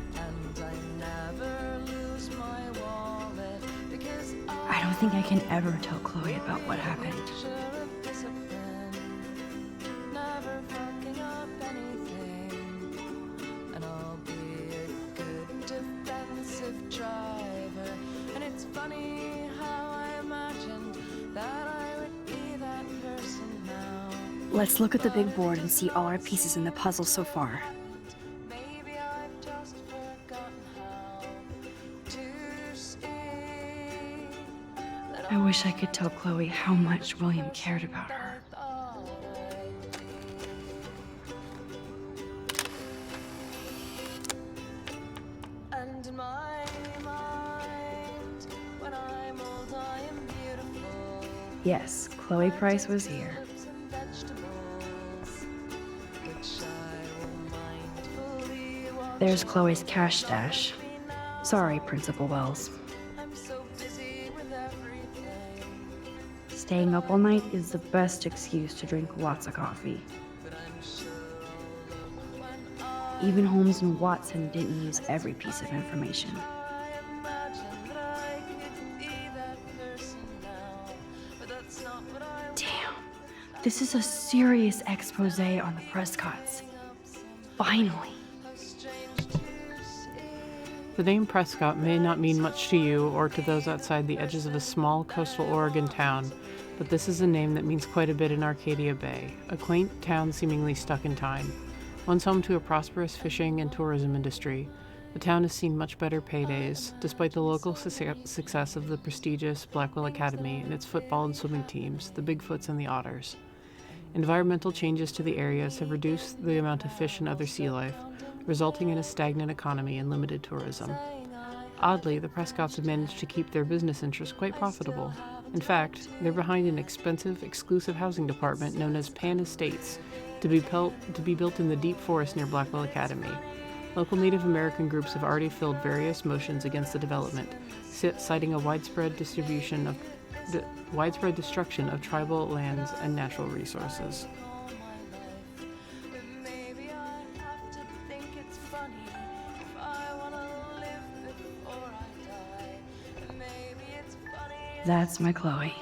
I don't think I can ever tell Chloe about what happened. Let's look at the big board and see all our pieces in the puzzle so far. I wish I could tell Chloe how much William cared about her. Yes, Chloe Price was here. There's Chloe's cash stash. Sorry, Principal Wells. Staying up all night is the best excuse to drink lots of coffee. Even Holmes and Watson didn't use every piece of information. Damn, this is a serious expose on the Prescotts. Finally. The name Prescott may not mean much to you or to those outside the edges of a small coastal Oregon town, but this is a name that means quite a bit in Arcadia Bay, a quaint town seemingly stuck in time. Once home to a prosperous fishing and tourism industry, the town has seen much better paydays, despite the local success of the prestigious Blackwell Academy and its football and swimming teams, the Bigfoots and the Otters. Environmental changes to the areas have reduced the amount of fish and other sea life, resulting in a stagnant economy and limited tourism. Oddly, the Prescotts have managed to keep their business interests quite profitable. In fact, they're behind an expensive, exclusive housing department known as Pan Estates, to be built in the deep forest near Blackwell Academy. Local Native American groups have already filled various motions against the development, citing a widespread destruction of tribal lands and natural resources. That's my Chloe.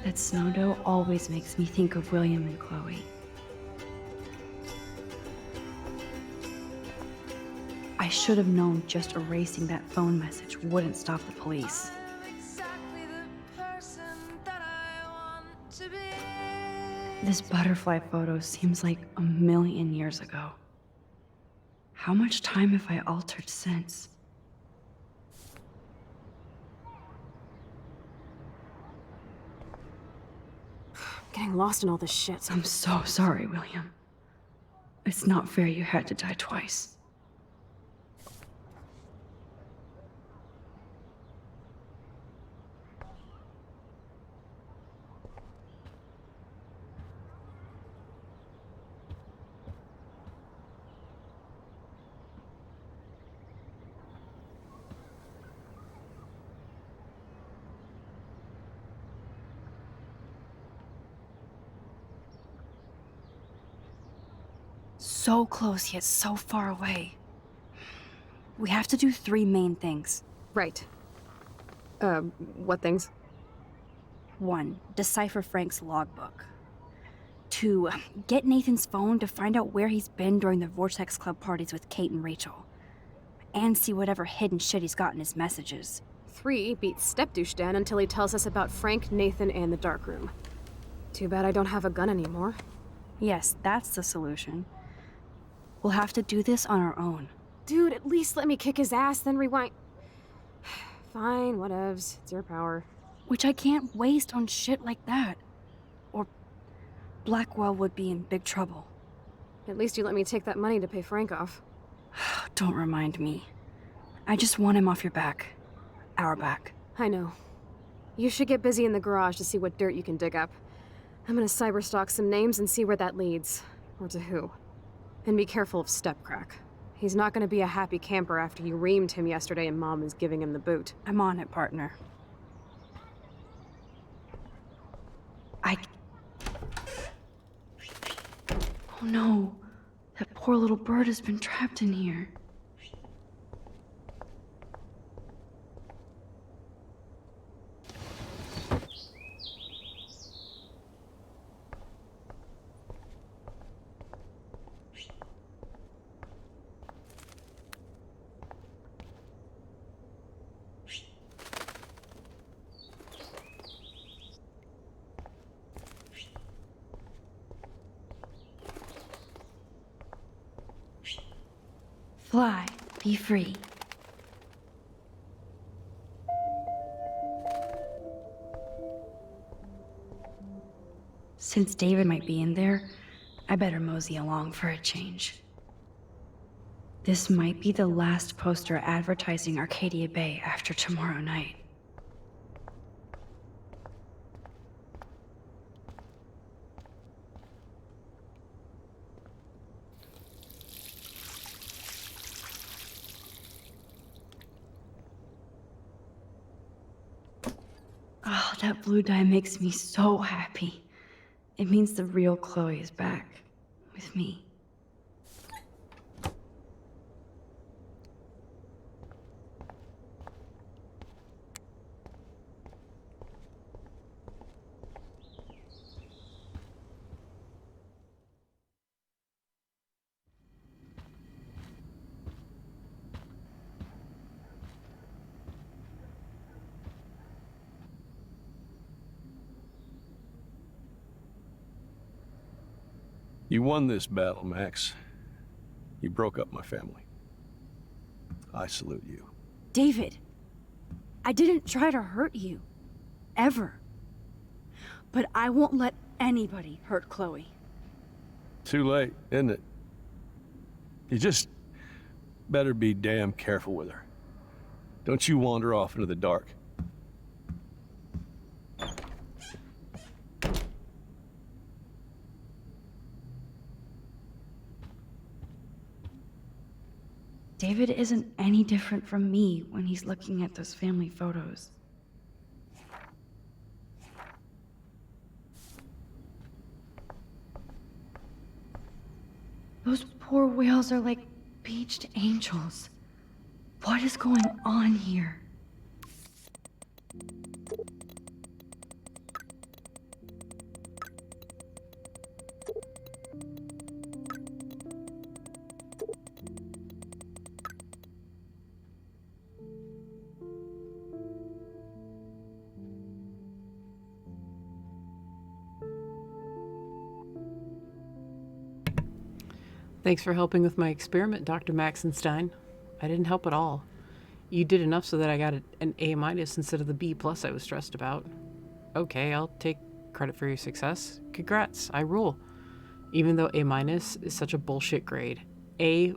That snow dough always makes me think of William and Chloe. I should have known just erasing that phone message wouldn't stop the police. This butterfly photo seems like a million years ago. How much time have I altered since? Getting lost in all this shit. I'm so sorry, William. It's not fair you had to die twice. So close yet so far away. We have to do 3 main things. Right. What things? 1, decipher Frank's logbook. 2, get Nathan's phone to find out where he's been during the Vortex Club parties with Kate and Rachel. And see whatever hidden shit he's got in his messages. 3, beat Stepdouche Dan until he tells us about Frank, Nathan, and the dark room. Too bad I don't have a gun anymore. Yes, that's the solution. We'll have to do this on our own. Dude, at least let me kick his ass, then rewind. Fine, whatevs. It's your power. Which I can't waste on shit like that. Or Blackwell would be in big trouble. At least you let me take that money to pay Frank off. Don't remind me. I just want him off your back. Our back. I know. You should get busy in the garage to see what dirt you can dig up. I'm gonna cyberstalk some names and see where that leads. Or to who. And be careful of Stepcrack. He's not gonna be a happy camper after you reamed him yesterday and Mom is giving him the boot. I'm on it, partner. Oh no. That poor little bird has been trapped in here. Fly, be free. Since David might be in there, I better mosey along for a change. This might be the last poster advertising Arcadia Bay after tomorrow night. Oh, that blue dye makes me so happy. It means the real Chloe is back with me. You won this battle, Max. You broke up my family. I salute you. David, I didn't try to hurt you. Ever. But I won't let anybody hurt Chloe. Too late, isn't it? You just better be damn careful with her. Don't you wander off into the dark. David isn't any different from me when he's looking at those family photos. Those poor whales are like beached angels. What is going on here? Thanks for helping with my experiment, Dr. Maxenstein. I didn't help at all. You did enough so that I got an A- instead of the B+ I was stressed about. Okay, I'll take credit for your success. Congrats, I rule. Even though A- is such a bullshit grade. A-,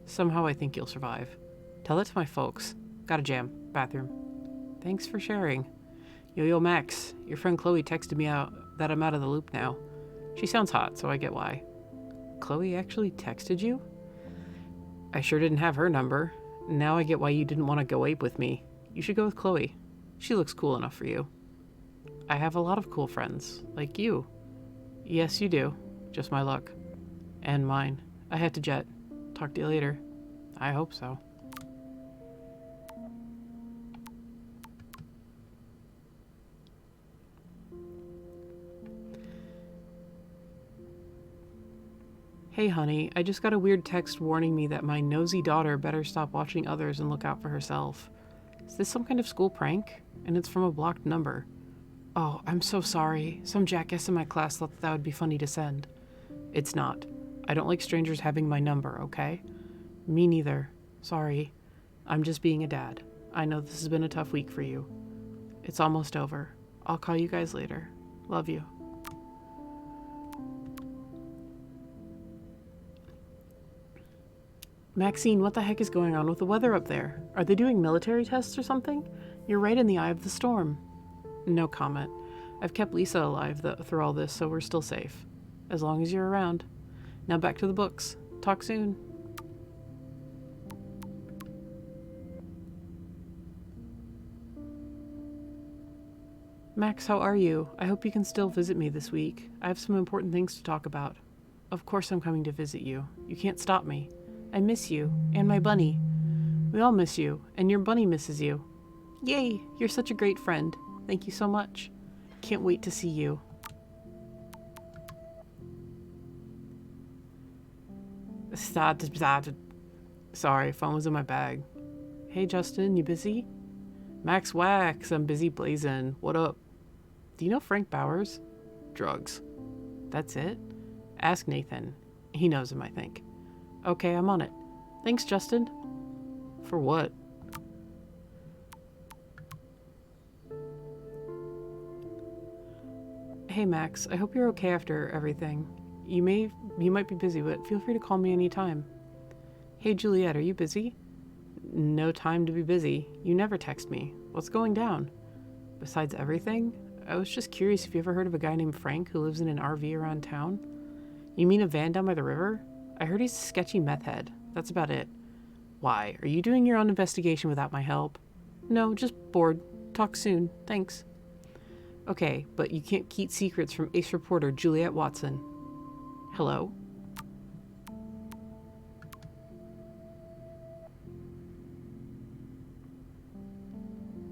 somehow I think you'll survive. Tell that to my folks. Got a jam. Bathroom. Thanks for sharing. Yo, Max, your friend Chloe texted me out that I'm out of the loop now. She sounds hot, so I get why. Chloe actually texted you? I sure didn't have her number. Now I get why you didn't want to go ape with me. You should go with Chloe. She looks cool enough for you. I have a lot of cool friends, like you. Yes, you do. Just my luck. And mine. I have to jet. Talk to you later. I hope so. Hey honey, I just got a weird text warning me that my nosy daughter better stop watching others and look out for herself. Is this some kind of school prank? And it's from a blocked number. Oh, I'm so sorry. Some jackass in my class thought that would be funny to send. It's not. I don't like strangers having my number, okay? Me neither. Sorry. I'm just being a dad. I know this has been a tough week for you. It's almost over. I'll call you guys later. Love you. Maxine, what the heck is going on with the weather up there? Are they doing military tests or something? You're right in the eye of the storm. No comment. I've kept Lisa alive through all this, so we're still safe. As long as you're around. Now back to the books. Talk soon. Max, how are you? I hope you can still visit me this week. I have some important things to talk about. Of course I'm coming to visit you. You can't stop me. I miss you, and my bunny. We all miss you, and your bunny misses you. Yay, you're such a great friend. Thank you so much. Can't wait to see you. Sorry, phone was in my bag. Hey Justin, you busy? Max Wax, I'm busy blazing. What up? Do you know Frank Bowers? Drugs. That's it? Ask Nathan. He knows him, I think. Okay, I'm on it. Thanks, Justin. For what? Hey Max, I hope you're okay after everything. You might be busy, but feel free to call me anytime. Hey Juliet, are you busy? No time to be busy. You never text me. What's going down? Besides everything? I was just curious if you ever heard of a guy named Frank who lives in an RV around town. You mean a van down by the river? I heard he's a sketchy meth head. That's about it. Why? Are you doing your own investigation without my help? No, just bored. Talk soon. Thanks. Okay, but you can't keep secrets from ace reporter Juliet Watson. Hello?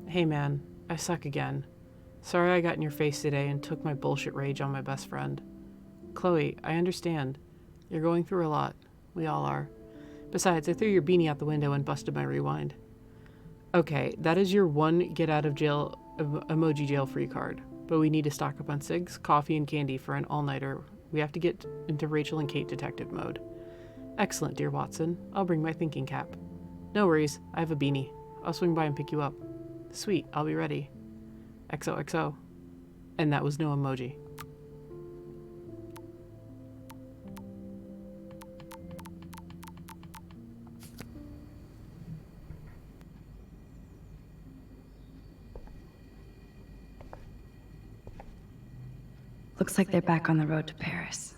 Hey man, I suck again. Sorry I got in your face today and took my bullshit rage on my best friend. Chloe, I understand. You're going through a lot. We all are. Besides, I threw your beanie out the window and busted my rewind. Okay, that is your one get out of jail emoji jail free card. But we need to stock up on cigs, coffee, and candy for an all-nighter. We have to get into Rachel and Kate detective mode. Excellent, dear Watson. I'll bring my thinking cap. No worries, I have a beanie. I'll swing by and pick you up. Sweet, I'll be ready. XOXO. And that was no emoji. Looks like they're back on the road to Paris.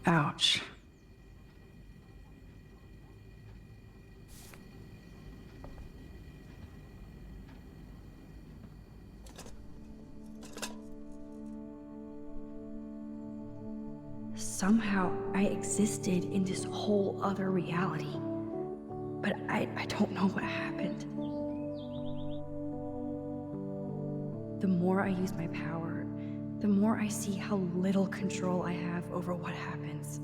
Ouch. Somehow I existed in this whole other reality. But I don't know what happened. The more I use my power, the more I see how little control I have over what happens.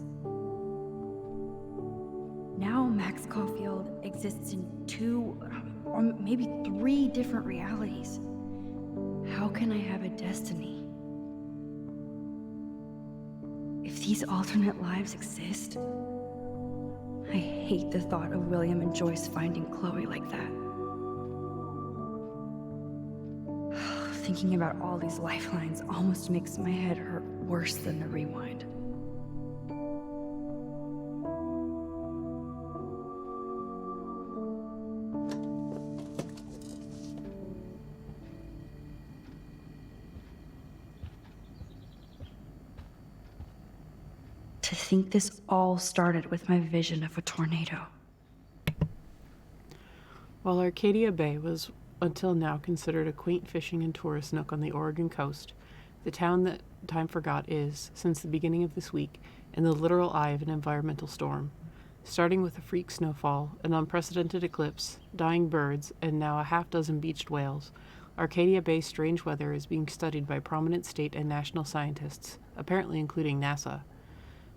Now Max Caulfield exists in 2 or maybe 3 different realities. How can I have a destiny? If these alternate lives exist, I hate the thought of William and Joyce finding Chloe like that. Thinking about all these lifelines almost makes my head hurt worse than the rewind. To think this all started with my vision of a tornado. While Arcadia Bay was until now considered a quaint fishing and tourist nook on the Oregon coast, the town that time forgot is, since the beginning of this week, in the literal eye of an environmental storm. Starting with a freak snowfall, an unprecedented eclipse, dying birds, and now a half-dozen beached whales, Arcadia Bay's strange weather is being studied by prominent state and national scientists, apparently including NASA.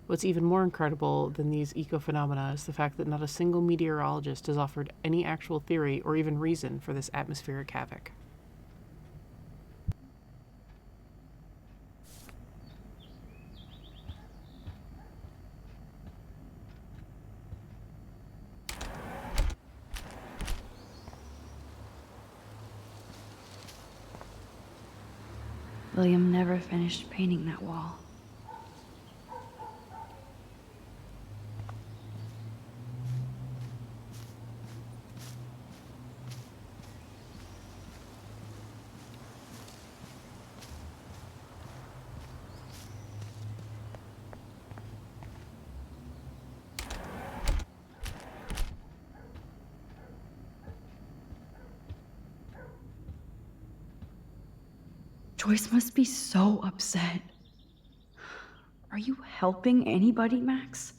What's even more incredible than these eco-phenomena is the fact that not a single meteorologist has offered any actual theory or even reason for this atmospheric havoc. William never finished painting that wall. Joyce must be so upset. Are you helping anybody, Max?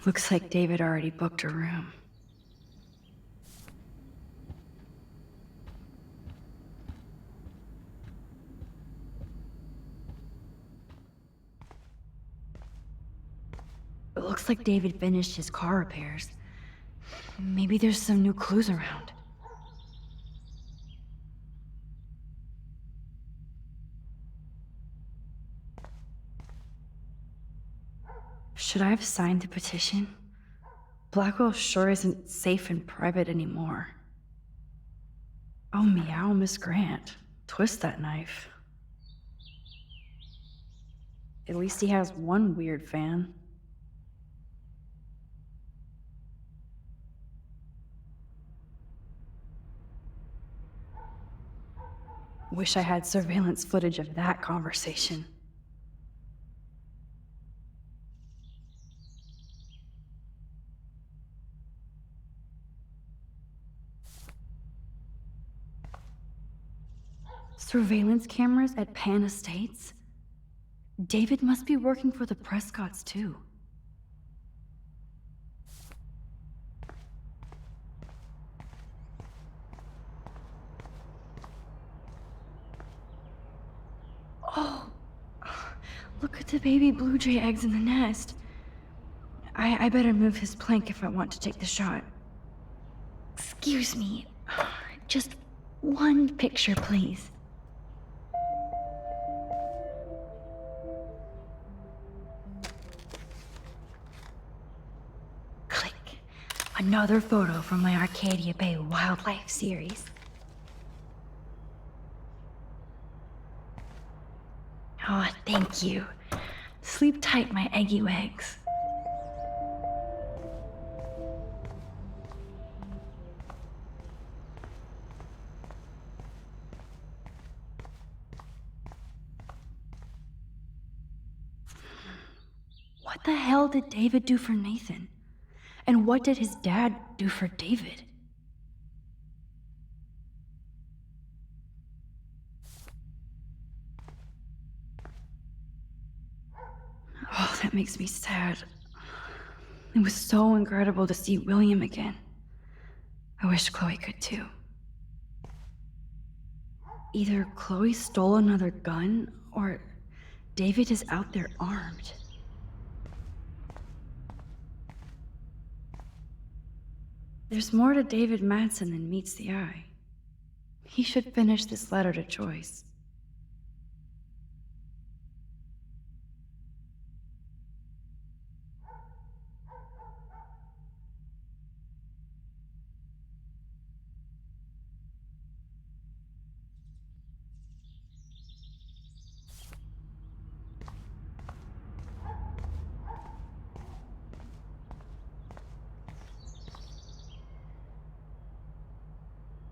Looks like David already booked a room. It looks like David finished his car repairs. Maybe there's some new clues around. Should I have signed the petition? Blackwell sure isn't safe and private anymore. Oh, meow, Miss Grant. Twist that knife. At least he has one weird fan. Wish I had surveillance footage of that conversation. Surveillance cameras at Pan Estates? David must be working for the Prescotts, too. Oh, look at the baby blue jay eggs in the nest. I better move his plank if I want to take the shot. Excuse me, just one picture, please. Click. Another photo from my Arcadia Bay Wildlife series. Oh, thank you. Sleep tight, my eggy legs. What the hell did David do for Nathan? And what did his dad do for David? Oh, that makes me sad. It was so incredible to see William again. I wish Chloe could too. Either Chloe stole another gun, or David is out there armed. There's more to David Madsen than meets the eye. He should finish this letter to Joyce.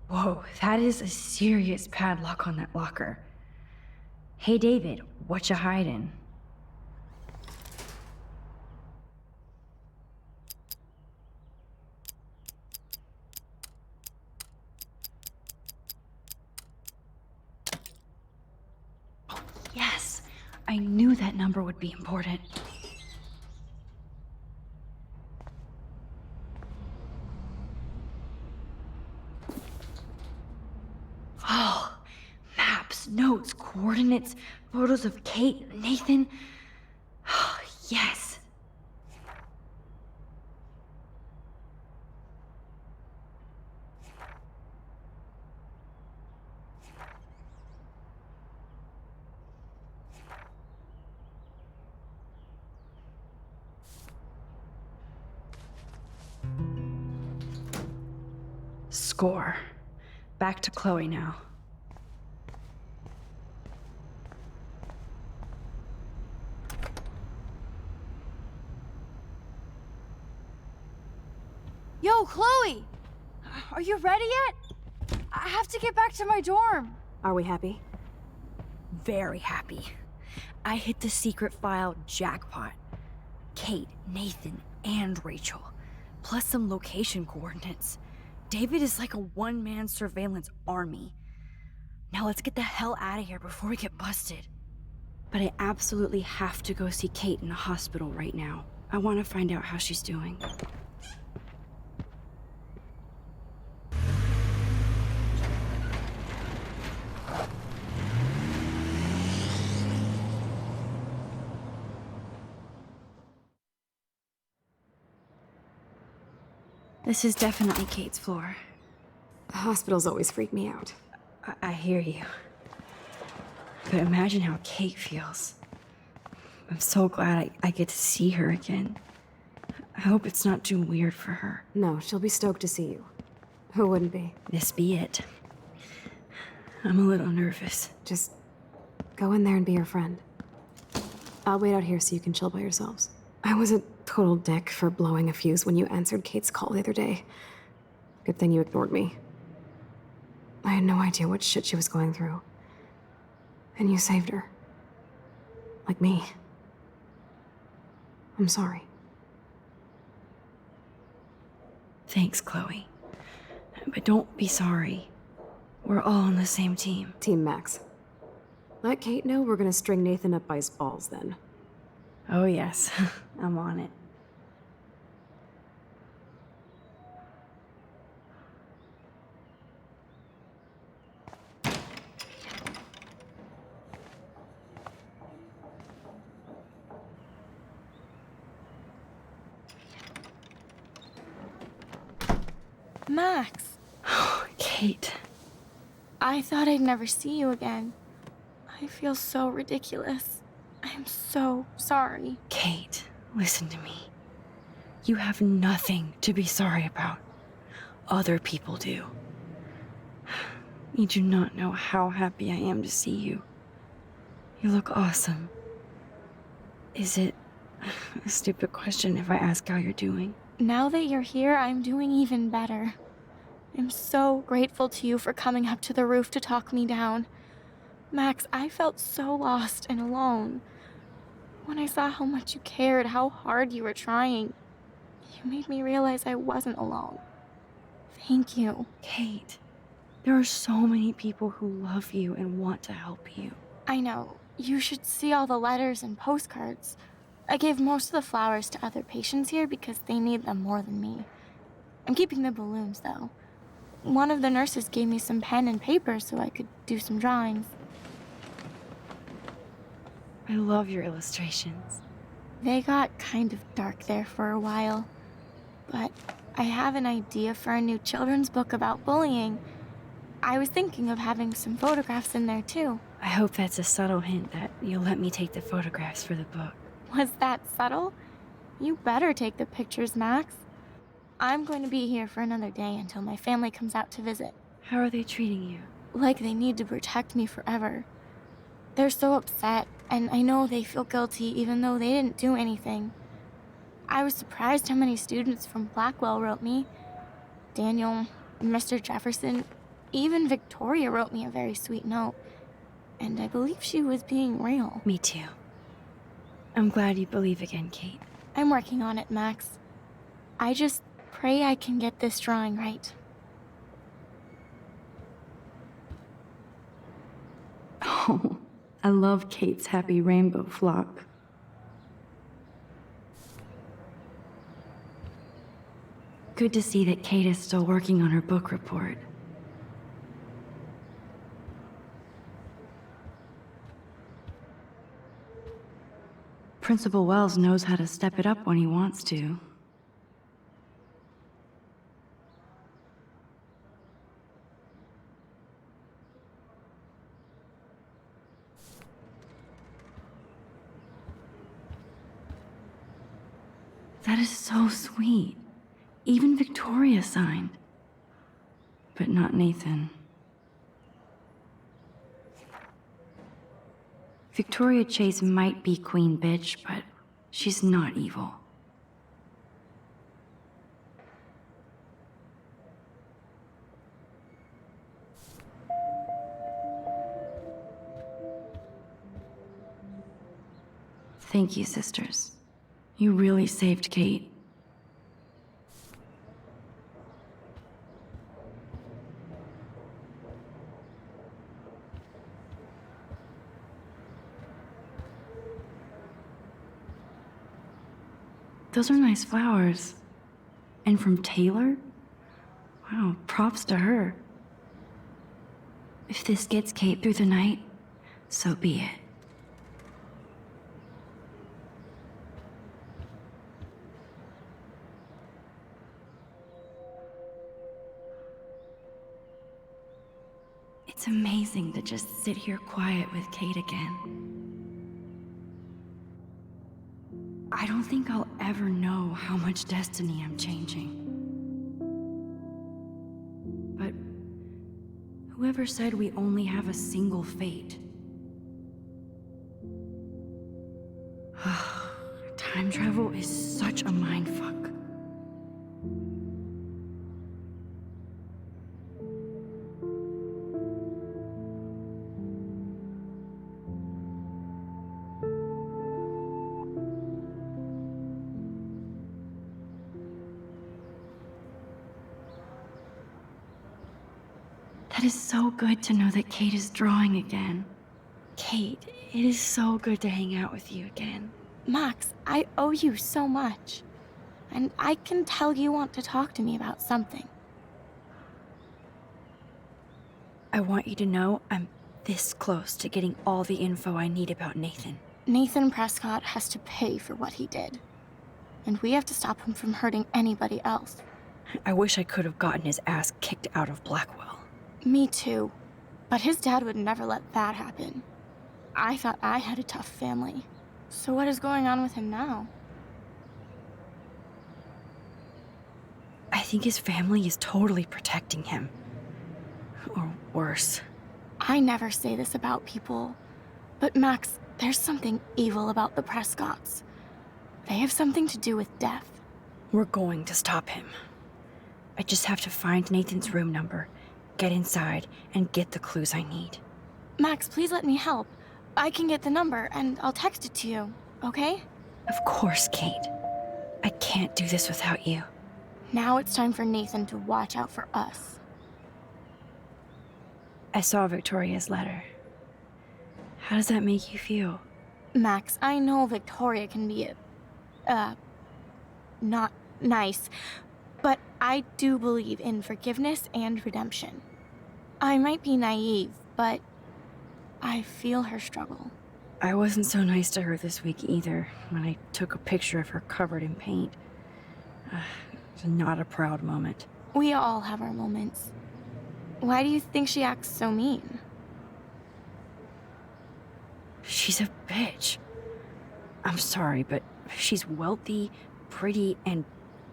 Whoa, that is a serious padlock on that locker. Hey, David, what you hiding? Oh, yes! I knew that number would be important. Oh, maps, notes, coordinates, photos of Kate, Nathan. Oh, yes. Score. Back to Chloe now. Yo, Chloe! Are you ready yet? I have to get back to my dorm. Are we happy? Very happy. I hit the secret file jackpot. Kate, Nathan, and Rachel. plus some location coordinates. David is like a one-man surveillance army. Now let's get the hell out of here before we get busted. But I absolutely have to go see Kate in the hospital right now. I want to find out how she's doing. This is definitely Kate's floor. Hospitals always freak me out. I hear you. But imagine how Kate feels. I'm so glad I get to see her again. I hope it's not too weird for her. No, she'll be stoked to see you. Who wouldn't be? This be it. I'm a little nervous. Just go in there and be your friend. I'll wait out here so you can chill by yourselves. I was a total dick for blowing a fuse when you answered Kate's call the other day. Good thing you ignored me. I had no idea what shit she was going through. And you saved her. Like me. I'm sorry. Thanks, Chloe. But don't be sorry. We're all on the same team. Team Max. Let Kate know we're gonna string Nathan up by his balls then. Oh yes, I'm on it. Max, Kate. I thought I'd never see you again. I feel so ridiculous. I'm so sorry. Kate, listen to me. You have nothing to be sorry about. Other people do. You do not know how happy I am to see you. You look awesome. Is it a stupid question if I ask how you're doing? Now that you're here, I'm doing even better. I'm so grateful to you for coming up to the roof to talk me down. Max, I felt so lost and alone. When I saw how much you cared, how hard you were trying, you made me realize I wasn't alone. Thank you. Kate, there are so many people who love you and want to help you. I know. You should see all the letters and postcards. I gave most of the flowers to other patients here because they need them more than me. I'm keeping the balloons, though. One of the nurses gave me some pen and paper so I could do some drawings. I love your illustrations. They got kind of dark there for a while. But I have an idea for a new children's book about bullying. I was thinking of having some photographs in there, too. I hope that's a subtle hint that you'll let me take the photographs for the book. Was that subtle? You better take the pictures, Max. I'm going to be here for another day until my family comes out to visit. How are they treating you? Like they need to protect me forever. They're so upset, and I know they feel guilty even though they didn't do anything. I was surprised how many students from Blackwell wrote me. Daniel, Mr. Jefferson, even Victoria wrote me a very sweet note. And I believe she was being real. Me too. I'm glad you believe again, Kate. I'm working on it, Max. I just pray I can get this drawing right. Oh, I love Kate's happy rainbow flock. Good to see that Kate is still working on her book report. Principal Wells knows how to step it up when he wants to. That is so sweet. Even Victoria signed. But not Nathan. Victoria Chase might be queen bitch, but she's not evil. Thank you, sisters. You really saved Kate. Those are nice flowers. And from Taylor? Wow, props to her. If this gets Kate through the night, so be it. It's amazing to just sit here quiet with Kate again. I don't think I'll ever know how much destiny I'm changing. But whoever said we only have a single fate? Time travel is such a mindfuck. That is so good to know that Kate is drawing again. Kate, it is so good to hang out with you again. Max, I owe you so much. And I can tell you want to talk to me about something. I want you to know I'm this close to getting all the info I need about Nathan. Nathan Prescott has to pay for what he did. And we have to stop him from hurting anybody else. I wish I could have gotten his ass kicked out of Blackwell. Me too. But his dad would never let that happen. I thought I had a tough family. So what is going on with him now? I think his family is totally protecting him. Or worse. I never say this about people. But Max, there's something evil about the Prescotts. They have something to do with death. We're going to stop him. I just have to find Nathan's room number, get inside, and get the clues I need. Max, please let me help. I can get the number, and I'll text it to you, okay? Of course, Kate. I can't do this without you. Now it's time for Nathan to watch out for us. I saw Victoria's letter. How does that make you feel? Max, I know Victoria can be not nice, but I do believe in forgiveness and redemption. I might be naive, but I feel her struggle. I wasn't so nice to her this week either, when I took a picture of her covered in paint. It's not a proud moment. We all have our moments. Why do you think she acts so mean? She's a bitch. I'm sorry, but she's wealthy, pretty, and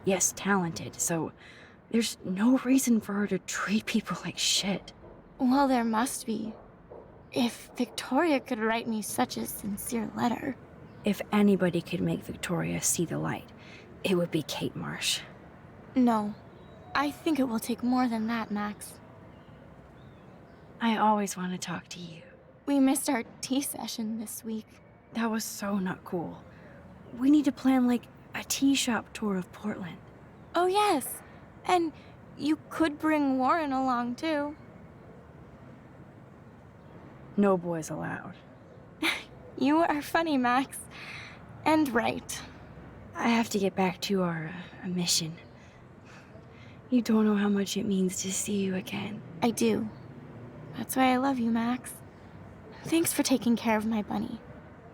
yes, talented, so there's no reason for her to treat people like shit. Well, there must be. If Victoria could write me such a sincere letter. If anybody could make Victoria see the light, it would be Kate Marsh. No. I think it will take more than that, Max. I always want to talk to you. We missed our tea session this week. That was so not cool. We need to plan, like, a tea shop tour of Portland. Oh, yes. And you could bring Warren along, too. No boys allowed. You are funny, Max. And right. I have to get back to our mission. You don't know how much it means to see you again. I do. That's why I love you, Max. Thanks for taking care of my bunny.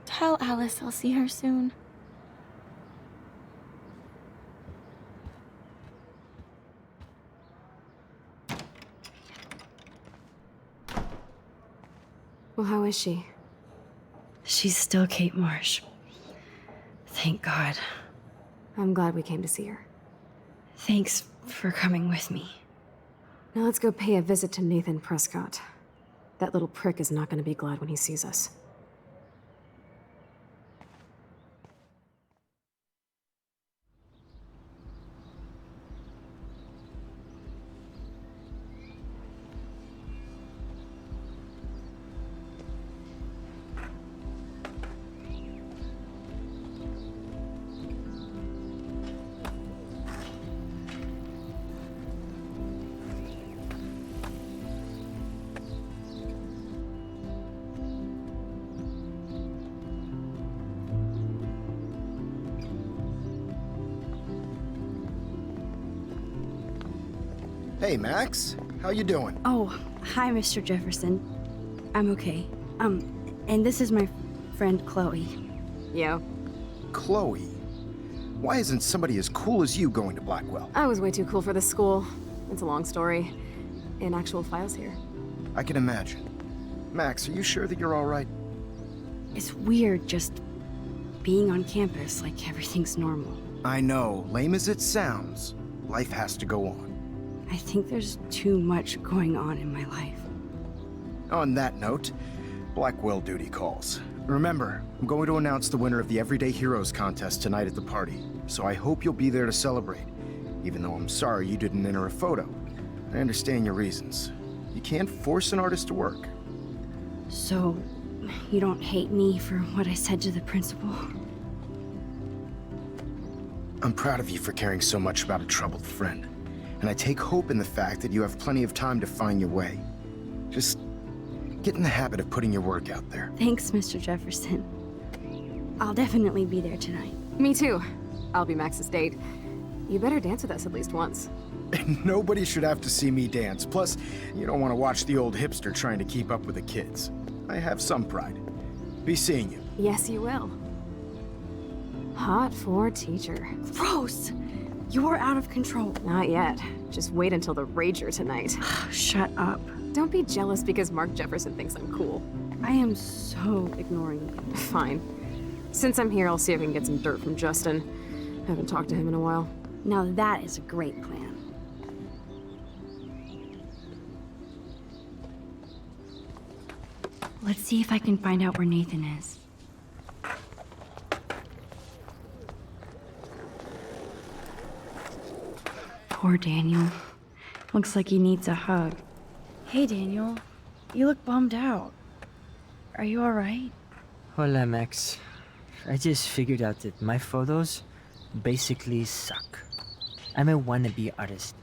Tell Alice I'll see her soon. Well, how is she? She's still Kate Marsh. Thank God. I'm glad we came to see her. Thanks for coming with me. Now let's go pay a visit to Nathan Prescott. That little prick is not going to be glad when he sees us. Hey, Max. How you doing? Oh, hi, Mr. Jefferson. I'm okay. And this is my friend Chloe. Yeah. Chloe. Why isn't somebody as cool as you going to Blackwell? I was way too cool for this school. It's a long story. In actual files here. I can imagine. Max, are you sure that you're all right? It's weird just being on campus like everything's normal. I know, lame as it sounds, life has to go on. I think there's too much going on in my life. On that note, Blackwell duty calls. Remember, I'm going to announce the winner of the Everyday Heroes contest tonight at the party, so I hope you'll be there to celebrate, even though I'm sorry you didn't enter a photo. I understand your reasons. You can't force an artist to work. So, you don't hate me for what I said to the principal? I'm proud of you for caring so much about a troubled friend, and I take hope in the fact that you have plenty of time to find your way. Just get in the habit of putting your work out there. Thanks, Mr. Jefferson. I'll definitely be there tonight. Me too. I'll be Max's date. You better dance with us at least once. Nobody should have to see me dance. Plus, you don't want to watch the old hipster trying to keep up with the kids. I have some pride. Be seeing you. Yes, you will. Hot for teacher. Gross! You're out of control. Not yet. Just wait until the Rager tonight. Shut up. Don't be jealous because Mark Jefferson thinks I'm cool. I am so ignoring you. Fine. Since I'm here, I'll see if I can get some dirt from Justin. Haven't talked to him in a while. Now that is a great plan. Let's see if I can find out where Nathan is. Poor Daniel. Looks like he needs a hug. Hey, Daniel. You look bummed out. Are you alright? Hola, Max. I just figured out that my photos basically suck. I'm a wannabe artist.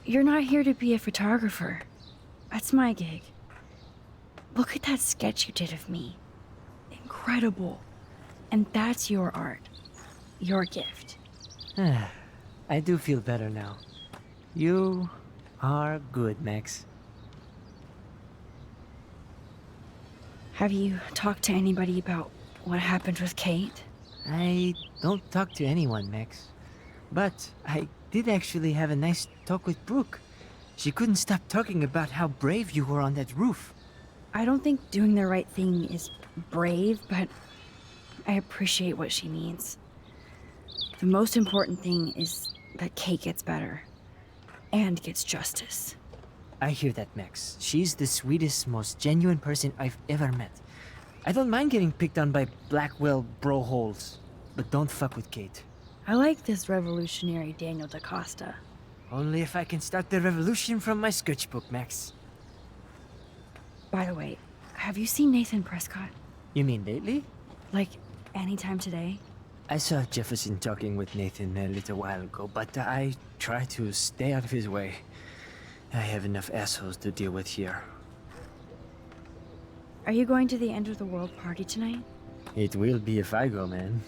You're not here to be a photographer. That's my gig. Look at that sketch you did of me. Incredible. And that's your art. Your gift. I do feel better now. You are good, Max. Have you talked to anybody about what happened with Kate? I don't talk to anyone, Max. But I did actually have a nice talk with Brooke. She couldn't stop talking about how brave you were on that roof. I don't think doing the right thing is brave, but I appreciate what she means. The most important thing is that Kate gets better and gets justice. I hear that, Max. She's the sweetest, most genuine person I've ever met. I don't mind getting picked on by Blackwell bro holes, but don't fuck with Kate. I like this revolutionary Daniel DaCosta. Only if I can start the revolution from my sketchbook, Max. By the way, have you seen Nathan Prescott? You mean lately? Like, anytime today? I saw Jefferson talking with Nathan a little while ago, but I try to stay out of his way. I have enough assholes to deal with here. Are you going to the End of the World party tonight? It will be if I go, man.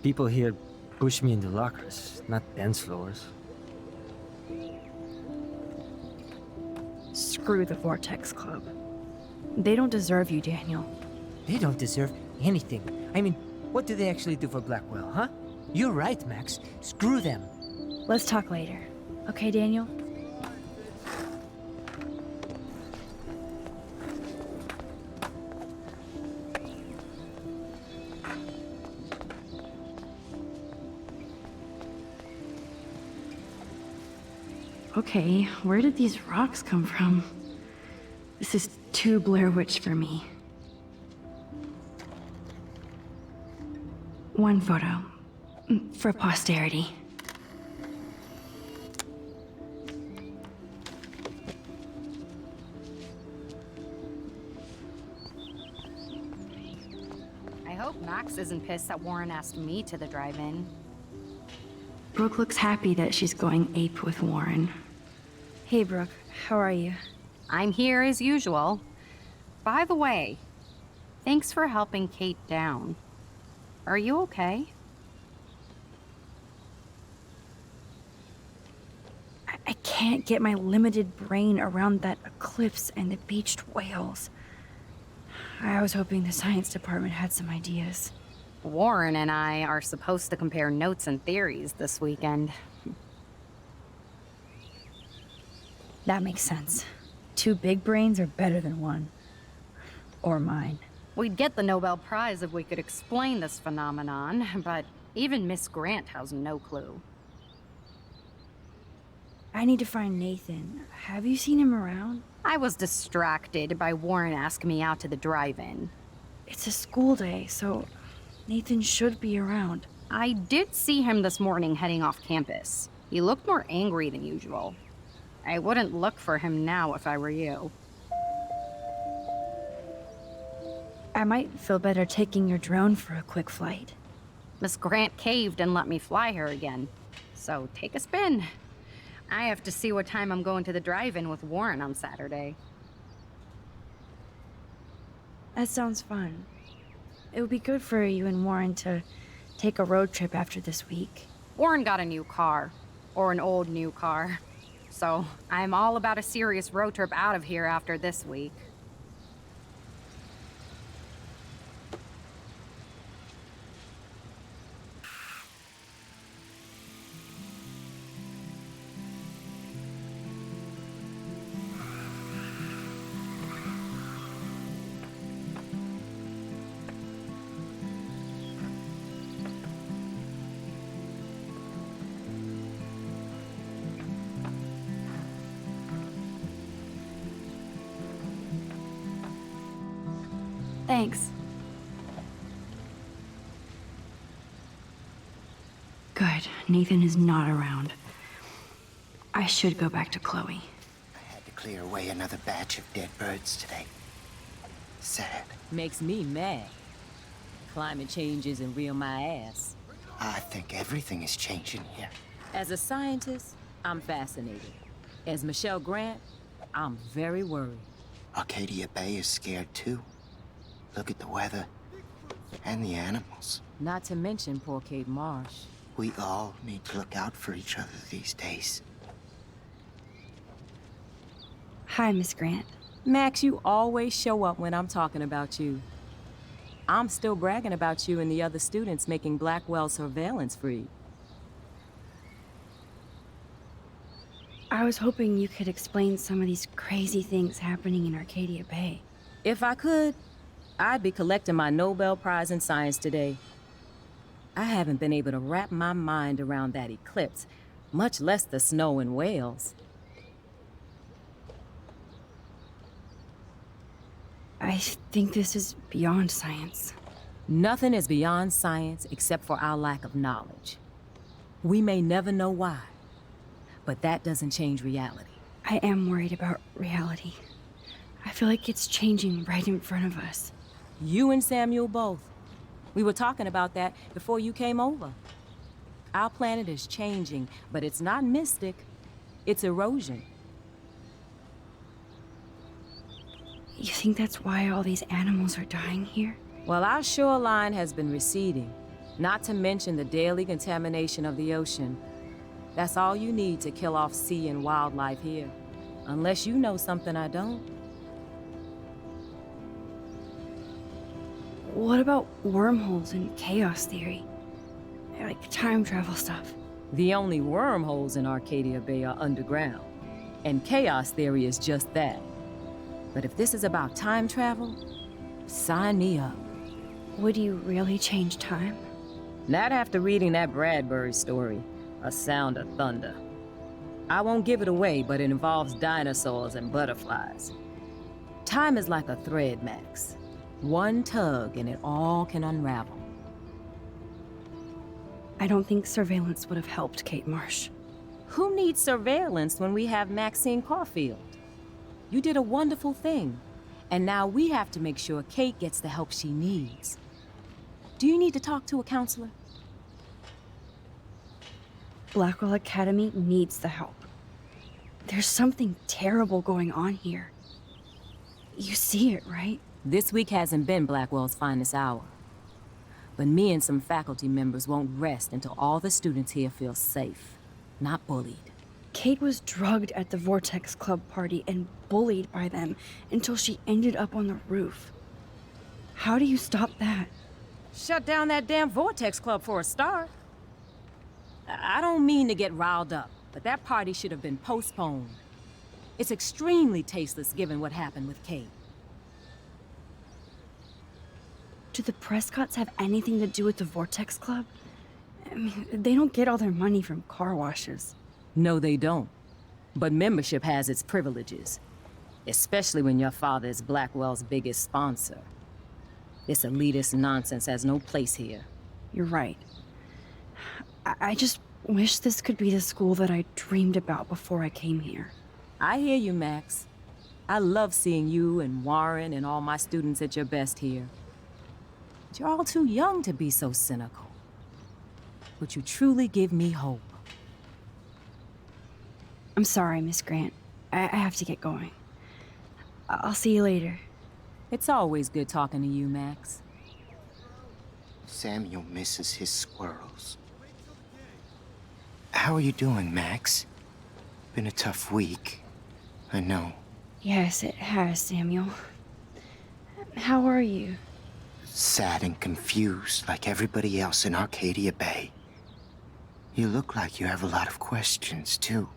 People here push me into lockers, not dance floors. Screw the Vortex Club. They don't deserve you, Daniel. They don't deserve anything. I mean, what do they actually do for Blackwell, huh? You're right, Max. Screw them. Let's talk later. Okay, Daniel? Okay, where did these rocks come from? This is too Blair Witch for me. One photo. For posterity. I hope Max isn't pissed that Warren asked me to the drive-in. Brooke looks happy that she's going ape with Warren. Hey, Brooke. How are you? I'm here as usual. By the way, thanks for helping Kate down. Are you okay? can't get my limited brain around that eclipse and the beached whales. I was hoping the science department had some ideas. Warren and I are supposed to compare notes and theories this weekend. That makes sense. 2 big brains are better than 1. Or mine. We'd get the Nobel Prize if we could explain this phenomenon, but even Miss Grant has no clue. I need to find Nathan. Have you seen him around? I was distracted by Warren asking me out to the drive-in. It's a school day, so Nathan should be around. I did see him this morning heading off campus. He looked more angry than usual. I wouldn't look for him now if I were you. I might feel better taking your drone for a quick flight. Miss Grant caved and let me fly her again. So take a spin. I have to see what time I'm going to the drive-in with Warren on Saturday. That sounds fun. It would be good for you and Warren to take a road trip after this week. Warren got a new car. Or an old new car. So I'm all about a serious road trip out of here after this week. Thanks. Good. Nathan is not around. I should go back to Chloe. I had to clear away another batch of dead birds today. Sad. Makes me mad. Climate change isn't real my ass. I think everything is changing here. As a scientist, I'm fascinated. As Michelle Grant, I'm very worried. Arcadia Bay is scared too. Look at the weather. And the animals. Not to mention poor Kate Marsh. We all need to look out for each other these days. Hi, Miss Grant. Max, you always show up when I'm talking about you. I'm still bragging about you and the other students making Blackwell surveillance free. I was hoping you could explain some of these crazy things happening in Arcadia Bay. If I could, I'd be collecting my Nobel Prize in Science today. I haven't been able to wrap my mind around that eclipse, much less the snow in Wales. I think this is beyond science. Nothing is beyond science except for our lack of knowledge. We may never know why, but that doesn't change reality. I am worried about reality. I feel like it's changing right in front of us. You and Samuel both. We were talking about that before you came over. Our planet is changing, but it's not mystic. It's erosion. You think that's why all these animals are dying here? Well, our shoreline has been receding, not to mention the daily contamination of the ocean. That's all you need to kill off sea and wildlife here. Unless you know something I don't. What about wormholes and chaos theory? Like time travel stuff. The only wormholes in Arcadia Bay are underground. And chaos theory is just that. But if this is about time travel, sign me up. Would you really change time? Not after reading that Bradbury story, A Sound of Thunder. I won't give it away, but it involves dinosaurs and butterflies. Time is like a thread, Max. One tug and it all can unravel. I don't think surveillance would have helped Kate Marsh. Who needs surveillance when we have Maxine Caulfield? You did a wonderful thing, and now we have to make sure Kate gets the help she needs. Do you need to talk to a counselor? Blackwell Academy needs the help. There's something terrible going on here. You see it, right? This week hasn't been Blackwell's finest hour. But me and some faculty members won't rest until all the students here feel safe, not bullied. Kate was drugged at the Vortex Club party and bullied by them until she ended up on the roof. How do you stop that? Shut down that damn Vortex Club for a start. I don't mean to get riled up, but that party should have been postponed. It's extremely tasteless given what happened with Kate. Do the Prescotts have anything to do with the Vortex Club? I mean, they don't get all their money from car washes. No, they don't. But membership has its privileges, especially when your father is Blackwell's biggest sponsor. This elitist nonsense has no place here. You're right. I just wish this could be the school that I dreamed about before I came here. I hear you, Max. I love seeing you and Warren and all my students at your best here. But you're all too young to be so cynical. But you truly give me hope. I'm sorry, Miss Grant. I have to get going. I'll see you later. It's always good talking to you, Max. Samuel misses his squirrels. How are you doing, Max? Been a tough week. I know. Yes, it has, Samuel. How are you? Sad and confused like everybody else in Arcadia Bay. You look like you have a lot of questions, too.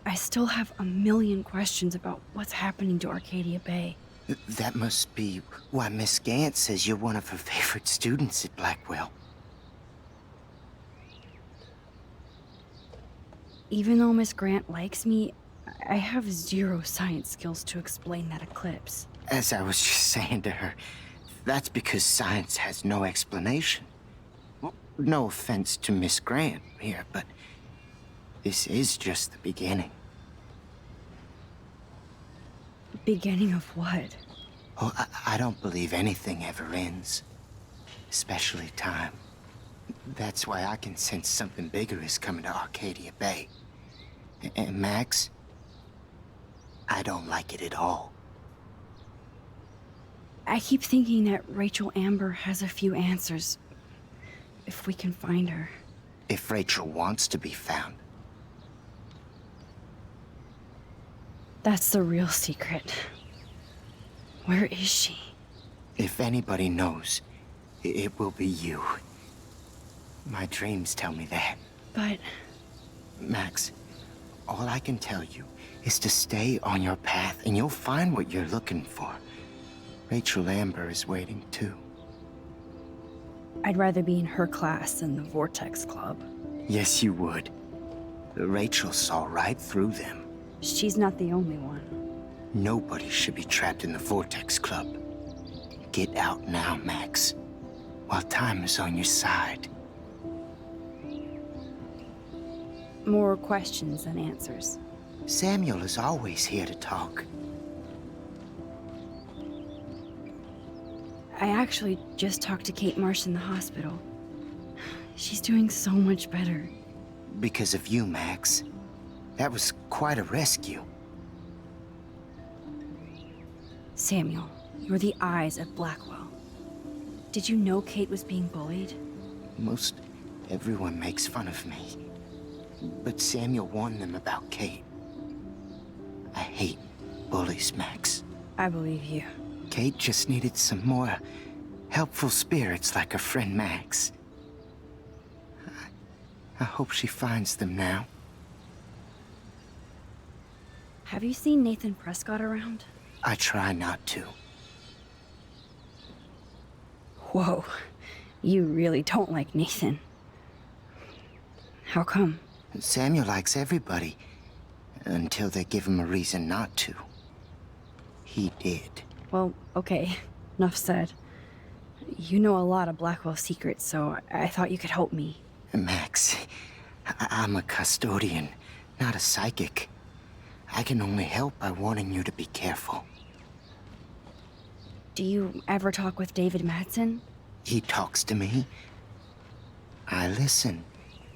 I still have a million questions about what's happening to Arcadia Bay. That must be why Miss Gant says you're one of her favorite students at Blackwell. Even though Miss Grant likes me, I have zero science skills to explain that eclipse. As I was just saying to her, that's because science has no explanation. Well, no offense to Miss Grant here, but this is just the beginning. Beginning of what? Oh, I don't believe anything ever ends. Especially time. That's why I can sense something bigger is coming to Arcadia Bay. And Max, I don't like it at all. I keep thinking that Rachel Amber has a few answers. If we can find her. If Rachel wants to be found. That's the real secret. Where is she? If anybody knows, it will be you. My dreams tell me that. But... Max, all I can tell you is to stay on your path and you'll find what you're looking for. Rachel Amber is waiting too. I'd rather be in her class than the Vortex Club. Yes, you would. Rachel saw right through them. She's not the only one. Nobody should be trapped in the Vortex Club. Get out now, Max, while time is on your side. More questions than answers. Samuel is always here to talk. I actually just talked to Kate Marsh in the hospital. She's doing so much better. Because of you, Max. That was quite a rescue. Samuel, you're the eyes of Blackwell. Did you know Kate was being bullied? Most everyone makes fun of me. But Samuel warned them about Kate. I hate bullies, Max. I believe you. Kate just needed some more helpful spirits like her friend Max. I hope she finds them now. Have you seen Nathan Prescott around? I try not to. Whoa, you really don't like Nathan. How come? Samuel likes everybody, until they give him a reason not to. He did. Well, okay, enough said. You know a lot of Blackwell secrets, so I thought you could help me. Max, I'm a custodian, not a psychic. I can only help by warning you to be careful. Do you ever talk with David Madsen? He talks to me. I listen.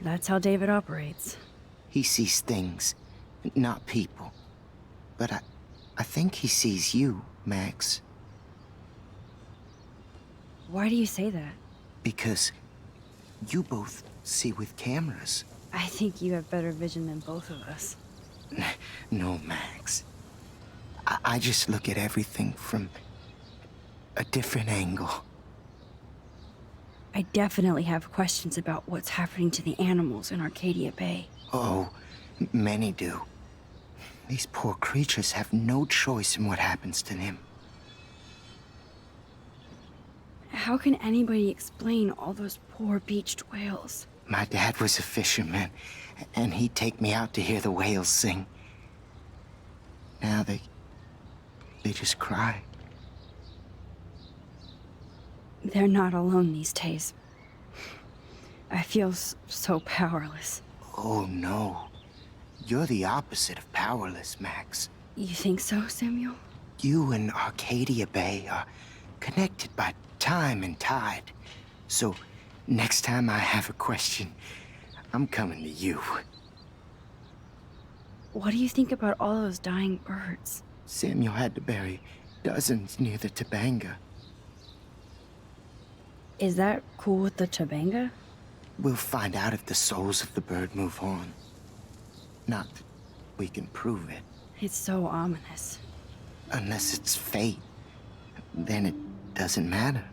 That's how David operates. He sees things, not people. But I think he sees you, Max. Why do you say that? Because You both see with cameras. I think you have better vision than both of us. No, Max. I just look at everything from a different angle. I definitely have questions about what's happening to the animals in Arcadia Bay. Oh, many do. These poor creatures have no choice in what happens to them. How can anybody explain all those poor beached whales? My dad was a fisherman, and he'd take me out to hear the whales sing. Now they just cry. They're not alone these days. I feel so powerless. Oh, no. You're the opposite of powerless, Max. You think so, Samuel? You and Arcadia Bay are connected by time and tide. So, next time I have a question, I'm coming to you. What do you think about all those dying birds? Samuel had to bury dozens near the Tabanga. Is that cool with the Tabanga? We'll find out if the souls of the bird move on. Not that we can prove it. It's so ominous. Unless it's fate, then it doesn't matter.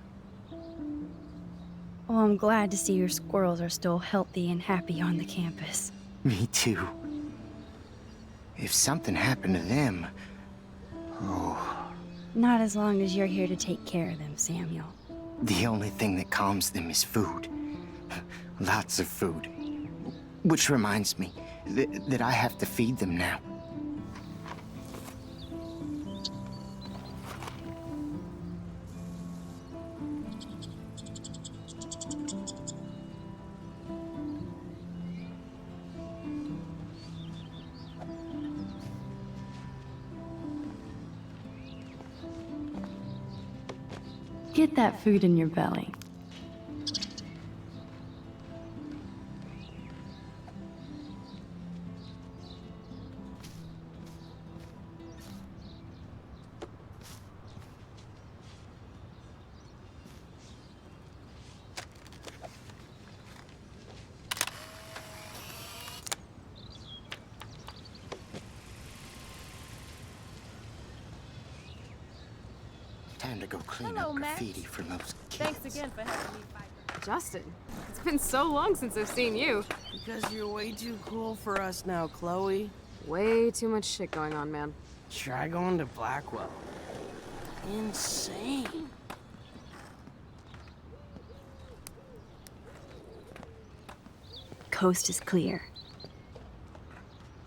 Well, I'm glad to see your squirrels are still healthy and happy on the campus. Me too. If something happened to them, oh. Not as long as you're here to take care of them, Samuel. The only thing that calms them is food. Lots of food. Which reminds me that I have to feed them now. Get that food in your belly. Time to go clean Hello, up Max. graffiti from those kids. Thanks again for having me by. Justin, it's been so long since I've seen you. Because you're way too cool for us now, Chloe. Way too much shit going on, man. Try going to Blackwell. Insane. Coast is clear.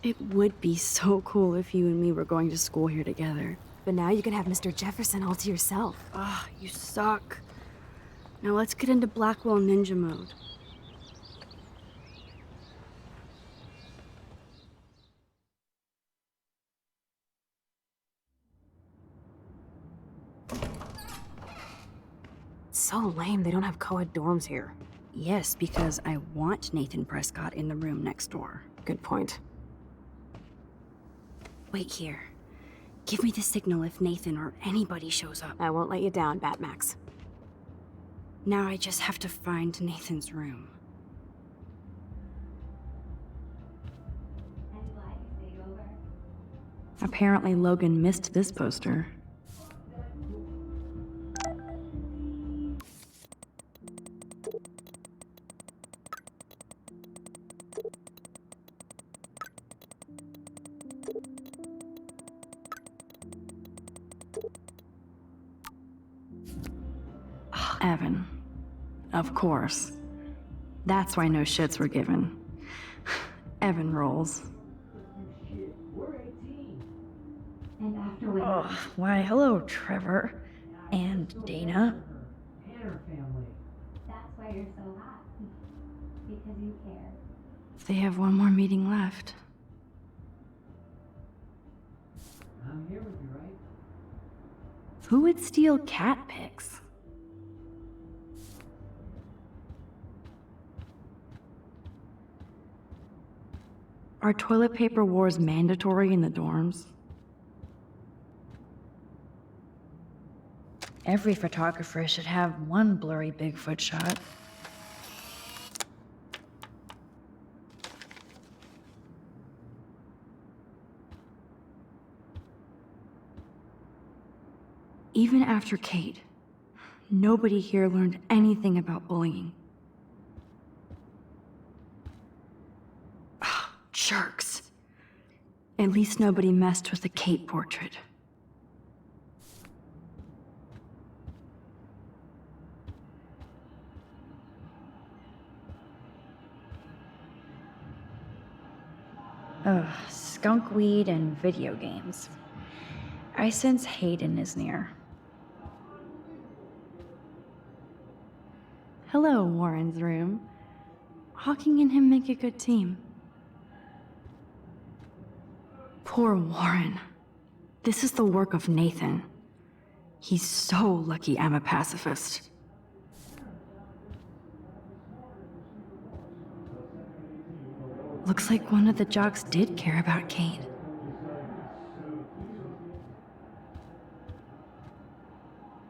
It would be so cool if you and me were going to school here together. But now you can have Mr. Jefferson all to yourself. Ah, you suck. Now let's get into Blackwell Ninja mode. It's so lame they don't have co-ed dorms here. Yes, because I want Nathan Prescott in the room next door. Good point. Wait here. Give me the signal if Nathan or anybody shows up. I won't let you down, Batmax. Now I just have to find Nathan's room. Apparently Logan missed this poster. Evan. Of course. That's why no shits were given. Evan rolls. Oh, why, hello, Trevor. And Dana. That's why you're so hot. Because you care. They have one more meeting left. I'm here with you, right? Who would steal cat pics? Are toilet paper wars mandatory in the dorms? Every photographer should have one blurry Bigfoot shot. even after Kate, nobody here learned anything about bullying. Jerks. At least nobody messed with the Kate portrait. Ugh, skunk weed and video games. I sense Hayden is near. Hello, Warren's room. Hawking and him make a good team. Poor Warren. This is the work of Nathan. He's so lucky I'm a pacifist. Looks like one of the jocks did care about Kate.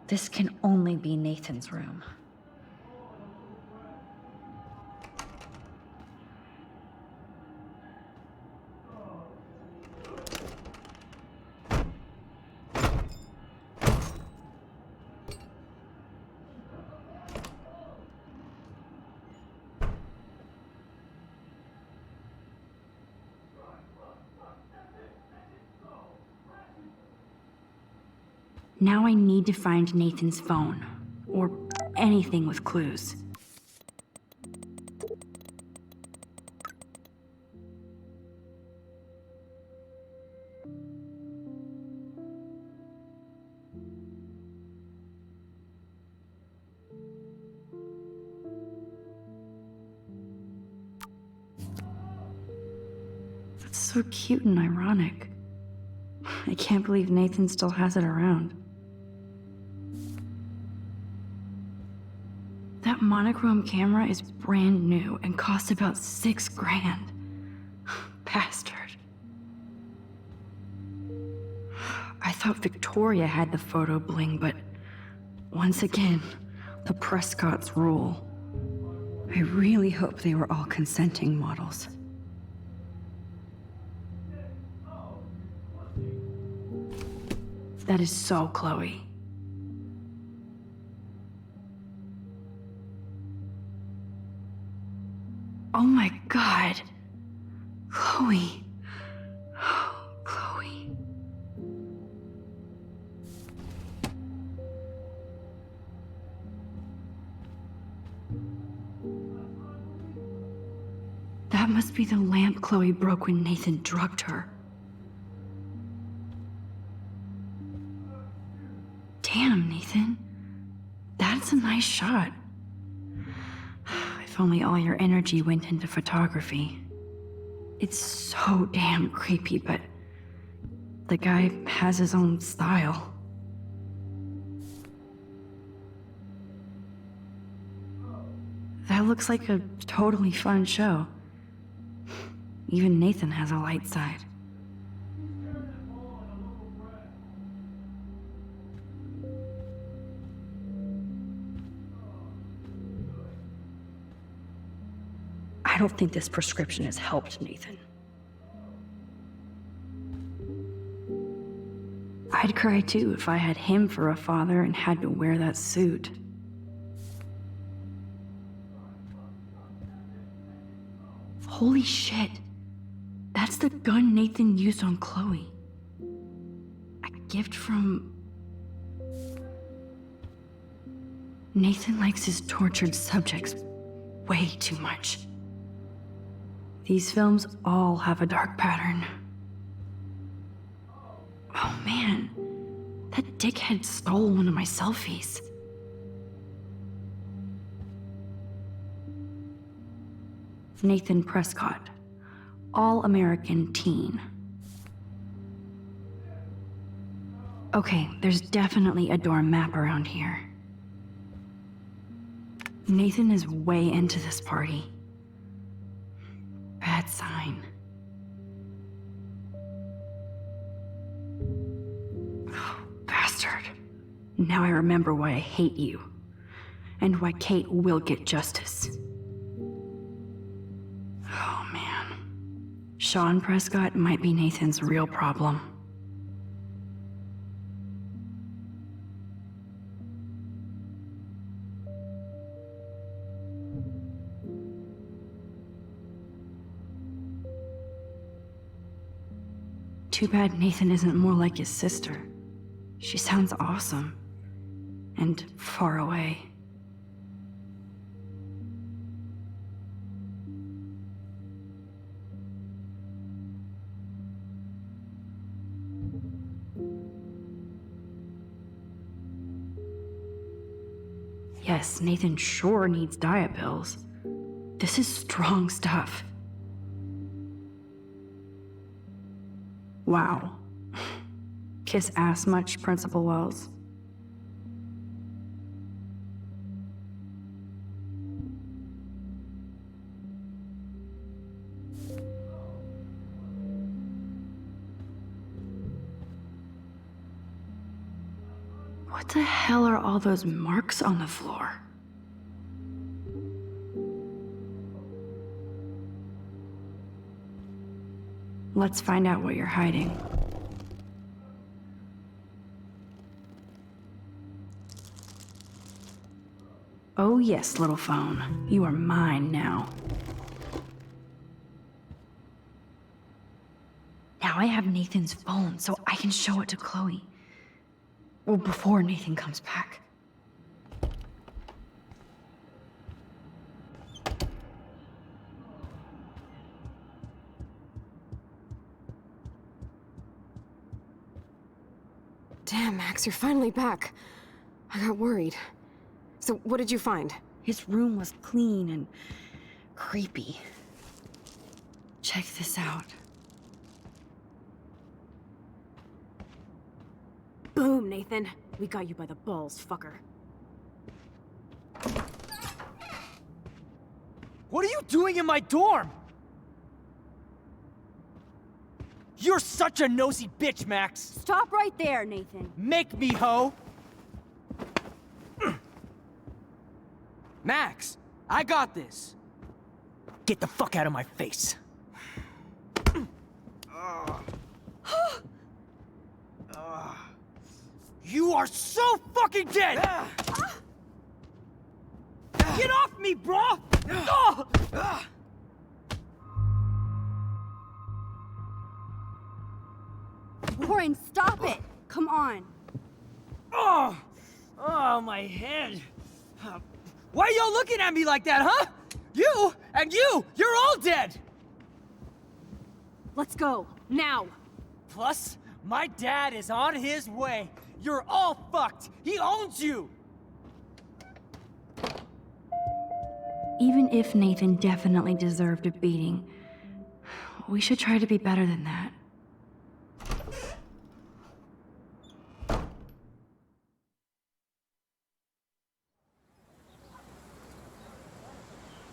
This can only be Nathan's room. Now I need to find Nathan's phone, or anything with clues. That's so cute and ironic. I can't believe Nathan still has it around. That monochrome camera is brand new and cost about $6 grand. Bastard. I thought Victoria had the photo bling, but once again, the Prescotts rule. I really hope they were all consenting models. That is so Chloe. Oh my God. Chloe. Oh, Chloe. That must be the lamp Chloe broke when Nathan drugged her. Damn, Nathan. That's a nice shot. If only all your energy went into photography. It's so damn creepy, but the guy has his own style. That looks like a totally fun show. Even Nathan has a light side. I don't think this prescription has helped Nathan. I'd cry too if I had him for a father and had to wear that suit. Holy shit. That's the gun Nathan used on Chloe. A gift from... Nathan likes his tortured subjects way too much. These films all have a dark pattern. Oh man, that dickhead stole one of my selfies. Nathan Prescott, all-American teen. Okay, there's definitely a dorm map around here. Nathan is way into this party. Bad sign. Oh, bastard. Now I remember why I hate you. And why Kate will get justice. Oh, man. Sean Prescott might be Nathan's real problem. too bad Nathan isn't more like his sister. She sounds awesome. And far away. Yes, Nathan sure needs diet pills. This is strong stuff. Wow. Kiss ass much, Principal Wells? What the hell are all those marks on the floor? Let's find out what you're hiding. Oh yes, little phone. You are mine now. Now I have Nathan's phone, so I can show it to Chloe. Well, before Nathan comes back. Damn, Max, you're finally back. I got worried. So, what did you find? His room was clean and creepy. Check this out. Boom, Nathan. We got you by the balls, fucker. What are you doing in my dorm? You're such a nosy bitch, Max. Stop right there, Nathan. Make me, ho. Max, I got this. Get the fuck out of my face. You are so fucking dead! Get off me, bro! Warren, stop it! Come on. Oh, my head. Why are y'all looking at me like that, huh? You and you're all dead! Let's go, now! Plus, my dad is on his way. You're all fucked. He owns you. Even if Nathan definitely deserved a beating, we should try to be better than that.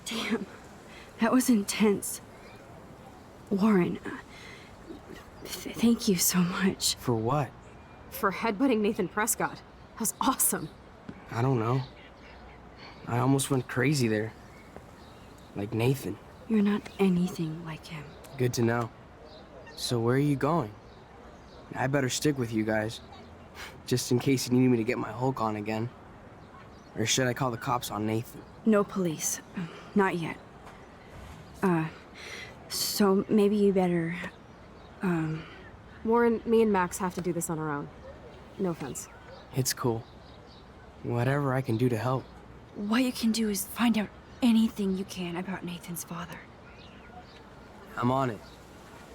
Damn, that was intense. Warren, thank you so much. For what? For headbutting Nathan Prescott. That was awesome. I don't know. I almost went crazy there. Like Nathan. You're not anything like him. Good to know. So where are you going? I better stick with you guys. Just in case you need me to get my Hulk on again. Or should I call the cops on Nathan? No police. Not yet. So maybe you better, Warren, me and Max have to do this on our own. No offense. It's cool. Whatever I can do to help. What you can do is find out anything you can about Nathan's father. I'm on it.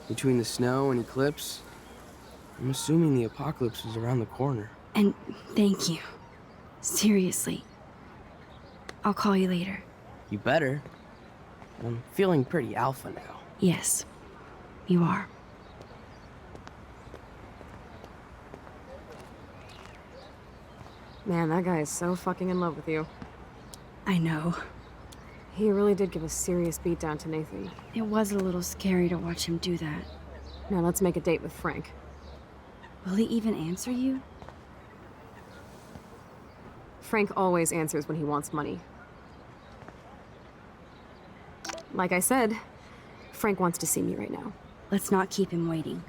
Between the snow and eclipse, I'm assuming the apocalypse is around the corner. And thank you. Seriously. I'll call you later. You better. I'm feeling pretty alpha now. Yes, you are. Man, that guy is so fucking in love with you. I know. He really did give a serious beatdown to Nathan. It was a little scary to watch him do that. Now let's make a date with Frank. Will he even answer you? Frank always answers when he wants money. Like I said, Frank wants to see me right now. Let's not keep him waiting.